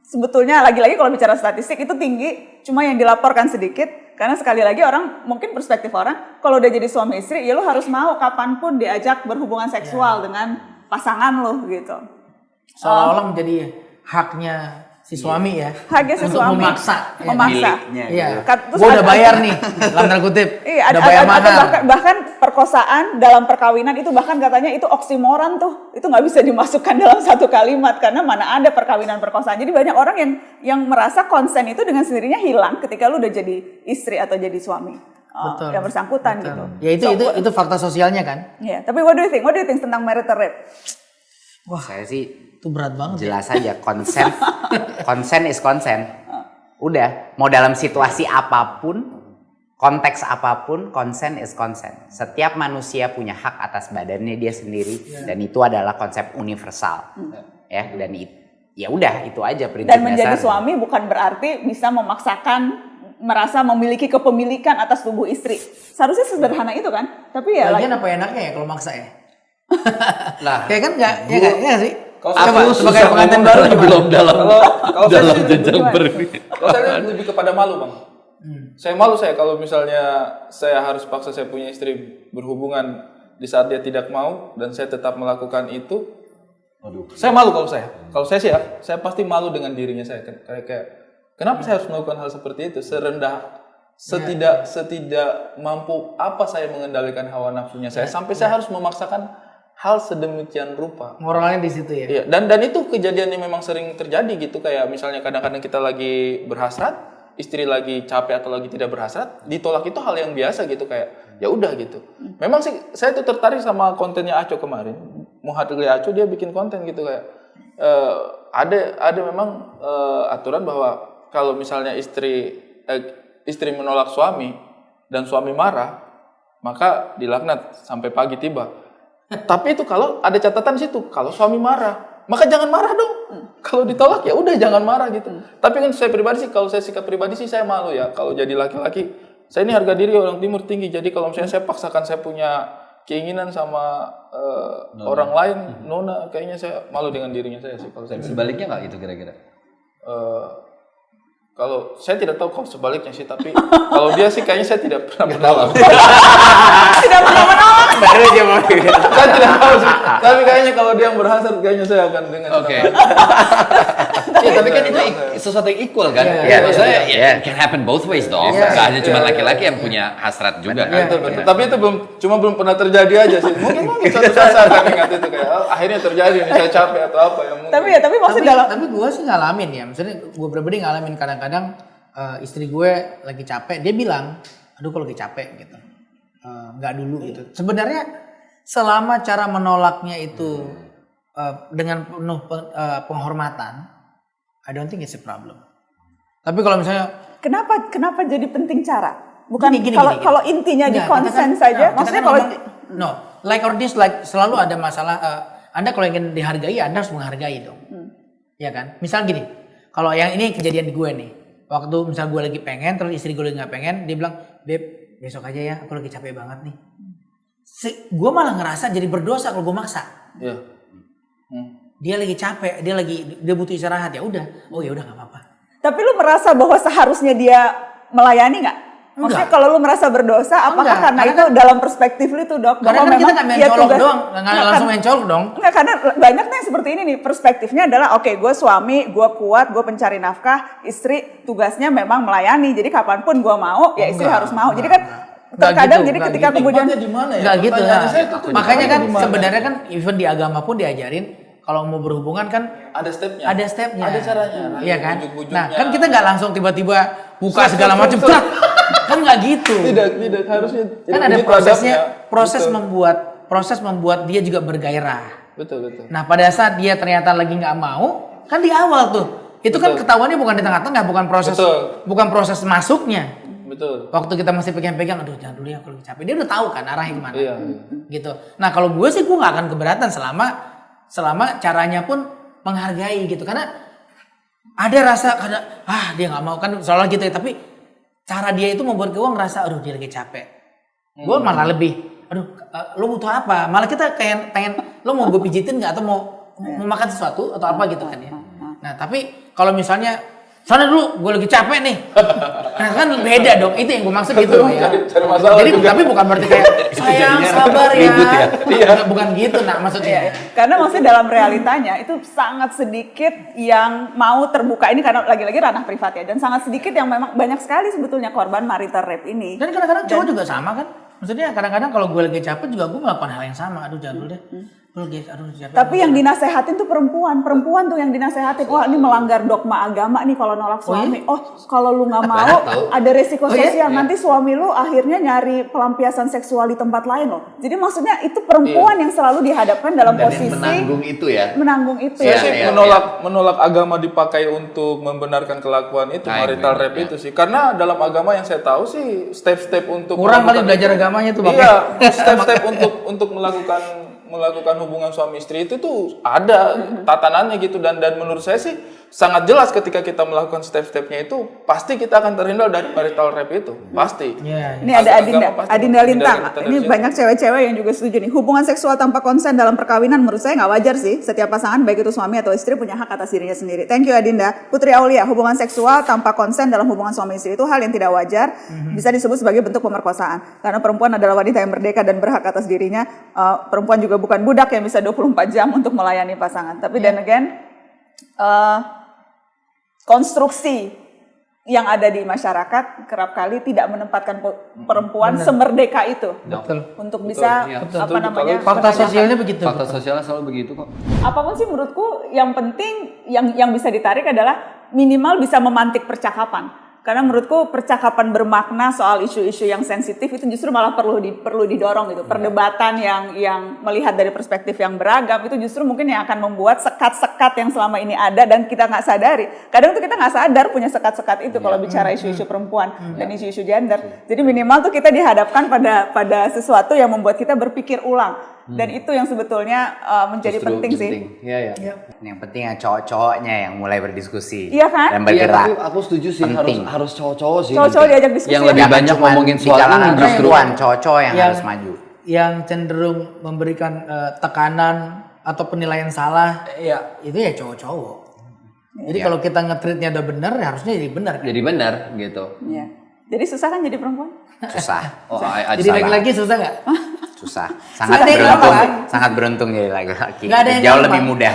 sebetulnya lagi-lagi kalau bicara statistik itu tinggi, cuma yang dilaporkan sedikit. Karena sekali lagi orang, mungkin perspektif orang, kalau udah jadi suami istri, ya lo harus mau kapanpun diajak berhubungan seksual dengan pasangan lo gitu. Seolah-olah menjadi haknya si suami ya. Haknya si suami. Memaksa. Iya. Gue udah bayar nih, dalam tanda kutip. Iya, udah bayar mahal. Bahkan perkosaan dalam perkawinan itu bahkan katanya itu oksimoron tuh. Itu nggak bisa dimasukkan dalam satu kalimat karena mana ada perkawinan perkosaan. Jadi banyak orang yang merasa konsen itu dengan sendirinya hilang ketika lu udah jadi istri atau jadi suami. Betul. Yang bersangkutan gitu. Ya itu fakta sosialnya kan. Iya, tapi what do you think? What do you think tentang marital rape? Wah, saya sih itu berat banget. Jelas aja consent. Consent is consent. Udah, mau dalam situasi apapun, konteks apapun, consent is consent. Setiap manusia punya hak atas badannya dia sendiri dan itu adalah konsep universal. Ya, dan ya udah itu aja prinsip dasar. Dan menjadi suami bukan berarti bisa memaksakan merasa memiliki kepemilikan atas tubuh istri. Seharusnya sederhana itu kan? Tapi ya lagian apa enaknya ya kalau maksa ya? Nah, kayak kan enggak, ya enggak, ya sih? Kalau sebagai pengantin baru belum dalam saya jenjang kalau saya lebih kepada malu Bang. Saya malu kalau misalnya saya harus paksa saya punya istri berhubungan di saat dia tidak mau dan saya tetap melakukan itu. Saya malu kalau saya. Kalau saya sih ya, saya pasti malu dengan dirinya saya. Kayak kenapa saya harus melakukan hal seperti itu? Setidak mampu apa saya mengendalikan hawa nafsunya saya sampai saya harus memaksakan hal sedemikian rupa. Moralnya di situ ya. Iya, dan itu kejadian yang memang sering terjadi gitu, kayak misalnya kadang-kadang kita lagi berhasrat, istri lagi capek atau lagi tidak berhasrat, ditolak itu hal yang biasa gitu, kayak ya udah gitu. Memang sih saya tuh tertarik sama kontennya Aco kemarin. Muhadir Aco dia bikin konten gitu kayak ada memang aturan bahwa kalau misalnya istri menolak suami dan suami marah, maka dilaknat sampai pagi tiba. Tapi itu kalau ada catatan di situ, kalau suami marah, maka jangan marah dong. Kalau ditolak ya udah jangan marah gitu. Tapi kan saya pribadi sih, kalau saya sikap pribadi sih saya malu ya. Kalau jadi laki-laki, saya ini harga diri orang timur tinggi. Jadi kalau misalnya saya paksakan saya punya keinginan sama orang lain, nona, kayaknya saya malu dengan dirinya saya sih. Kalau saya sebaliknya nggak gitu kira-kira? Kalau saya tidak tahu kalau sebaliknya sih, tapi kalau dia sih kayaknya saya tidak pernah menolak. Tidak pernah menolak. Baru aja mau. Saya tidak tahu sih. Tapi kayaknya kalau dia yang berhasrat, kayaknya saya akan dengan. Oke. Ya, tapi kan itu sesuatu yang equal kan? Iya, maksudnya it can happen both ways dong. Gak hanya cuma laki-laki yang punya hasrat juga kan? Betul. Tapi itu belum pernah terjadi aja sih. Mungkin suatu saat saya akan ingat itu kayak akhirnya terjadi nih, saya capek atau apa ya mungkin. Tapi maksudnya tapi gue sih ngalamin ya. Maksudnya gue pribadi ngalamin kadang-kadang istri gue lagi capek, dia bilang, aduh kalau lagi capek gitu. Nggak dulu gitu. Sebenarnya selama cara menolaknya itu dengan penuh penghormatan, I don't think it's a problem. Tapi kalau misalnya kenapa jadi penting cara? Bukan gini, kalau intinya di konsen saja. Maksudnya kalau like or dislike selalu ada masalah. Anda kalau ingin dihargai, Anda harus menghargai dong. Ya kan? Misal gini, kalau yang ini kejadian di gue nih. Waktu misal gue lagi pengen, terus istri gue lagi nggak pengen, dia bilang, Beb, besok aja ya, aku lagi capek banget nih. Gue malah ngerasa jadi berdosa kalau gue maksa. Iya. Dia lagi capek, dia butuh istirahat, ya udah. Oh ya udah nggak apa-apa. Tapi lu merasa bahwa seharusnya dia melayani nggak? Maksudnya kalau lu merasa berdosa, apakah karena itu dalam perspektif lu itu dok? Karena kan kita nggak main colok doang, nggak langsung main colok dong. Nggak, karena banyaknya yang seperti ini nih, perspektifnya adalah oke, gue suami, gue kuat, gue pencari nafkah, istri tugasnya memang melayani, jadi kapanpun gue mau, ya istri harus mau. Jadi kan terkadang jadi ketika kemudian di mana ya? Nggak gitu. Pertanyaannya saya tuh Makanya kan di mana? sebenarnya kan even di agama pun diajarin kalau mau berhubungan kan ada stepnya. ada stepnya. Ada caranya. Iya kan? Bujuk-bujuknya. Nah, kan kita nggak langsung tiba-tiba buka segala macam. Kan nggak gitu. Tidak harusnya. Kan ada prosesnya, proses membuat dia juga bergairah. Betul. Nah, pada saat dia ternyata lagi nggak mau, kan di awal tuh. Itu kan ketahuannya bukan di tengah-tengah, bukan proses masuknya. Betul. Waktu kita masih pegang-pegang, aduh jangan dulu ya kalau capek. Dia udah tahu kan arahnya kemana. Iya. Gitu. Nah, kalau gue sih gue nggak akan keberatan selama caranya pun menghargai gitu. Karena ada rasa dia nggak mau kan soalnya gitu ya. Tapi cara dia itu membuat gue ngerasa aduh dia lagi capek. Gue malah lebih lo butuh apa? Malah kita kayak pengen lo mau gue pijitin nggak atau mau makan sesuatu atau apa gitu kan ya. Nah tapi kalau misalnya sana dulu gue lagi capek nih. Nah kan beda dong. Itu yang gue maksud gitu ya. Jadi tapi bukan berarti kayak sayang sabar ya. Bukan gitu nah maksudnya. Karena maksudnya dalam realitanya itu sangat sedikit yang mau terbuka ini karena lagi-lagi ranah privat ya. Dan sangat sedikit yang memang banyak sekali sebetulnya korban marital rape ini. Dan kadang-kadang cowok juga sama kan. Maksudnya kadang-kadang kalau gue lagi capek juga gue melakukan hal yang sama. Aduh jangan dulu deh. Tapi yang dinasehatin tuh perempuan tuh yang dinasehatin. Wah ini melanggar dogma agama nih kalau nolak suami. Kalau lu nggak mau ada resiko sosial. Nanti suami lu akhirnya nyari pelampiasan seksual di tempat lain loh. Jadi maksudnya itu perempuan yang selalu dihadapkan dalam posisi menanggung itu ya. Menanggung itu. Saya sih menolak agama dipakai untuk membenarkan kelakuan itu marital rape itu sih. Karena dalam agama yang saya tahu sih step-step untuk kurang kali belajar agamanya tuh Bang. Iya, step-step untuk melakukan hubungan suami istri itu tuh ada tatanannya gitu dan menurut saya sih sangat jelas ketika kita melakukan step-stepnya itu pasti kita akan terhindar dari marital rape itu pasti. Ini ada Adinda Lintang. Ini banyak cewek-cewek yang juga setuju nih. Hubungan seksual tanpa konsen dalam perkawinan menurut saya nggak wajar sih. Setiap pasangan baik itu suami atau istri punya hak atas dirinya sendiri. Thank you Adinda. Putri Aulia, hubungan seksual tanpa konsen dalam hubungan suami istri itu hal yang tidak wajar. Bisa disebut sebagai bentuk pemerkosaan. Karena perempuan adalah wanita yang merdeka dan berhak atas dirinya. Perempuan juga bukan budak yang bisa 24 jam untuk melayani pasangan. Tapi dan again, konstruksi yang ada di masyarakat kerap kali tidak menempatkan perempuan semerdeka itu untuk bisa fakta sosialnya begitu. Fakta sosialnya selalu begitu kok. Apapun sih menurutku yang penting yang bisa ditarik adalah minimal bisa memantik percakapan. Karena menurutku percakapan bermakna soal isu-isu yang sensitif itu justru malah perlu didorong gitu. Perdebatan yang melihat dari perspektif yang beragam itu justru mungkin yang akan membuat sekat-sekat yang selama ini ada dan kita nggak sadari. Kadang tuh kita nggak sadar punya sekat-sekat itu kalau bicara isu-isu perempuan dan isu-isu gender. Jadi minimal tuh kita dihadapkan pada sesuatu yang membuat kita berpikir ulang. Dan itu yang sebetulnya menjadi penting sih. Iya. Yang penting ya cowok-cowoknya yang mulai berdiskusi. Iya kan? Dan bergerak. Iya, aku setuju sih harus cowok-cowok sih. Cowok-cowok diajak diskusi. Yang lebih banyak ngomongin soal ini justru cowok-cowok yang harus maju. Yang cenderung memberikan tekanan atau penilaian salah, itu ya cowok-cowok. Jadi kalau kita nge-treatnya udah benar, ya harusnya jadi benar. Kan? Jadi benar gitu. Iya. Jadi susah kan jadi perempuan? Susah. Jadi laki-laki susah nggak? Susah. Sangat beruntung jadi laki-laki. Jauh lebih mudah.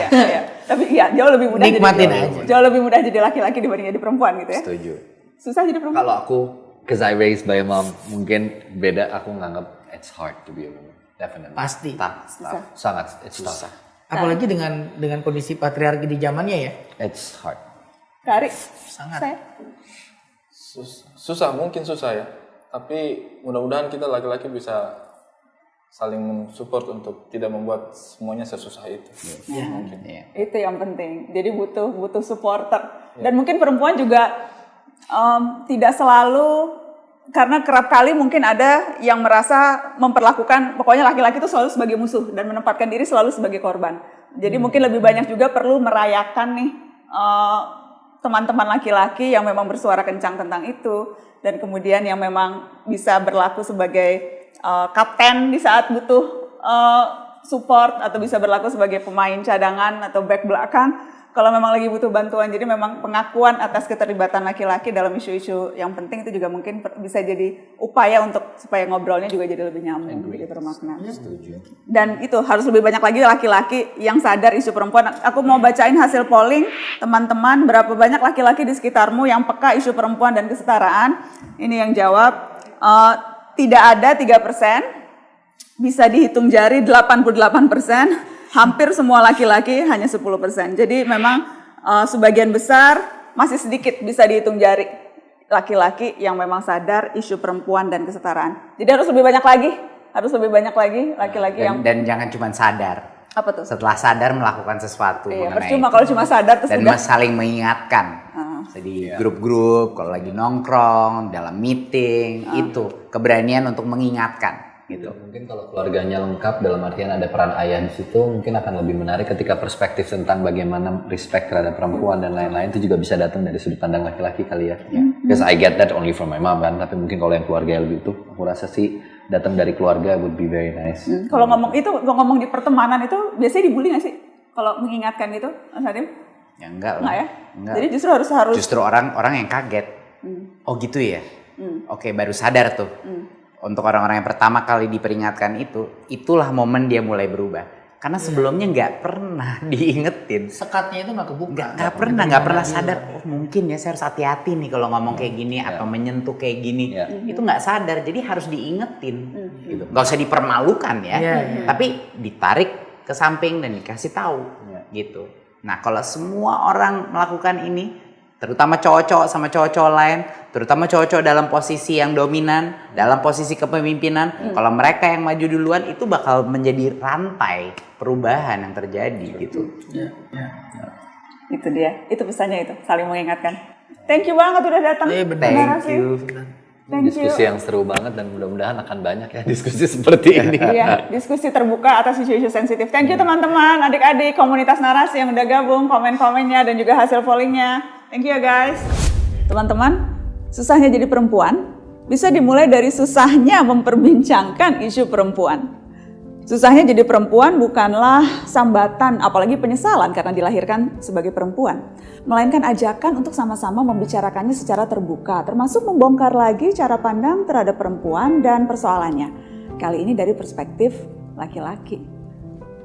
Tapi ya jauh lebih mudah. Nikmatin aja. Jauh lebih mudah jadi laki-laki dibanding jadi perempuan gitu ya. Setuju. Susah jadi perempuan. Kalau aku, cause I raised by a mom, mungkin beda. Aku nganggap it's hard to be a woman. Definitely. Pasti. Sangat. It's tough. Apalagi dengan kondisi patriarki di zamannya ya. It's hard. Kari. Sangat. Susah, mungkin susah ya. Tapi mudah-mudahan kita laki-laki bisa saling mensupport untuk tidak membuat semuanya sesusah itu. Mungkin. Itu yang penting. Jadi butuh supporter. Dan mungkin perempuan juga tidak selalu, karena kerap kali mungkin ada yang merasa memperlakukan pokoknya laki-laki itu selalu sebagai musuh dan menempatkan diri selalu sebagai korban. Jadi mungkin lebih banyak juga perlu merayakan nih teman-teman laki-laki yang memang bersuara kencang tentang itu dan kemudian yang memang bisa berlaku sebagai kapten di saat butuh support atau bisa berlaku sebagai pemain cadangan atau back belakang kalau memang lagi butuh bantuan. Jadi memang pengakuan atas keterlibatan laki-laki dalam isu-isu yang penting itu juga mungkin bisa jadi upaya untuk supaya ngobrolnya juga jadi lebih nyambung, jadi bermakna. Dan itu harus lebih banyak lagi laki-laki yang sadar isu perempuan. Aku mau bacain hasil polling teman-teman, berapa banyak laki-laki di sekitarmu yang peka isu perempuan dan kesetaraan. Ini yang jawab. tidak ada 3%, bisa dihitung jari 88%, hampir semua laki-laki hanya 10%. Jadi memang sebagian besar masih sedikit bisa dihitung jari laki-laki yang memang sadar isu perempuan dan kesetaraan. Jadi harus lebih banyak lagi laki-laki dan jangan cuma sadar. Apa tuh? Setelah sadar melakukan sesuatu Iya, mengenai percuma itu. kalau cuma sadar terus dan udah saling mengingatkan. Jadi grup-grup kalau lagi nongkrong, dalam meeting, itu keberanian untuk mengingatkan gitu. Mungkin kalau keluarganya lengkap dalam artian ada peran ayah di situ, mungkin akan lebih menarik ketika perspektif tentang bagaimana respect terhadap perempuan dan lain-lain itu juga bisa datang dari sudut pandang laki-laki kali ya. Because I get that only from my mom kan, tapi mungkin kalau yang keluarga lebih itu, aku rasa sih datang dari keluarga would be very nice. Kalau ngomong di pertemanan itu biasanya dibully nggak sih? Kalau mengingatkan gitu, Mas Hadim? Ya enggak lah. Ya? Enggak. Jadi justru harus justru orang yang kaget. Oh gitu ya. Oke, baru sadar tuh. Untuk orang-orang yang pertama kali diperingatkan itulah momen dia mulai berubah. Karena sebelumnya nggak pernah diingetin. Sekatnya itu nggak kebuka. Nggak pernah sadar. Oh mungkin ya saya harus hati-hati nih kalau ngomong kayak gini atau menyentuh kayak gini. Itu nggak sadar. Jadi harus diingetin. Gitu. Nggak usah dipermalukan ya. Tapi ditarik ke samping dan dikasih tahu. Gitu. Nah kalau semua orang melakukan ini, terutama cowok-cowok sama cowok-cowok lain, terutama cowok-cowok dalam posisi yang dominan, dalam posisi kepemimpinan, kalau mereka yang maju duluan itu bakal menjadi rantai perubahan yang terjadi gitu. Itu dia, itu pesannya itu, saling mengingatkan. Thank you banget udah datang. Thank you. Diskusi yang seru banget dan mudah-mudahan akan banyak ya diskusi seperti ini. Iya, diskusi terbuka atas isu-isu sensitif. Thank you teman-teman, adik-adik, komunitas narasi yang udah gabung, komen-komennya dan juga hasil pollingnya. Thank you ya guys. Teman-teman, susahnya jadi perempuan bisa dimulai dari susahnya memperbincangkan isu perempuan. Susahnya jadi perempuan bukanlah sambatan, apalagi penyesalan karena dilahirkan sebagai perempuan. Melainkan ajakan untuk sama-sama membicarakannya secara terbuka, termasuk membongkar lagi cara pandang terhadap perempuan dan persoalannya. Kali ini dari perspektif laki-laki.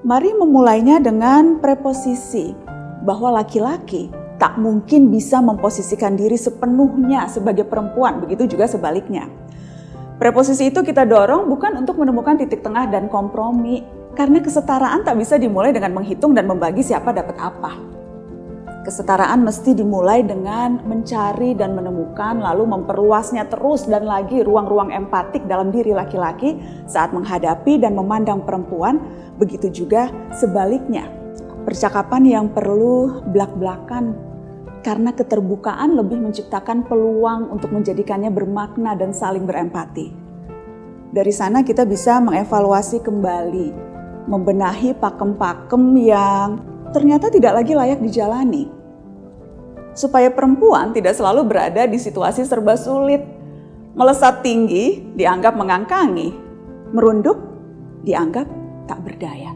Mari memulainya dengan preposisi bahwa laki-laki tak mungkin bisa memposisikan diri sepenuhnya sebagai perempuan, begitu juga sebaliknya. Preposisi itu kita dorong bukan untuk menemukan titik tengah dan kompromi, karena kesetaraan tak bisa dimulai dengan menghitung dan membagi siapa dapat apa. Kesetaraan mesti dimulai dengan mencari dan menemukan, lalu memperluasnya terus dan lagi ruang-ruang empatik dalam diri laki-laki saat menghadapi dan memandang perempuan, begitu juga sebaliknya. Percakapan yang perlu blak-blakan, karena keterbukaan lebih menciptakan peluang untuk menjadikannya bermakna dan saling berempati. Dari sana kita bisa mengevaluasi kembali, membenahi pakem-pakem yang ternyata tidak lagi layak dijalani. Supaya perempuan tidak selalu berada di situasi serba sulit, melesat tinggi dianggap mengangkangi, merunduk dianggap tak berdaya.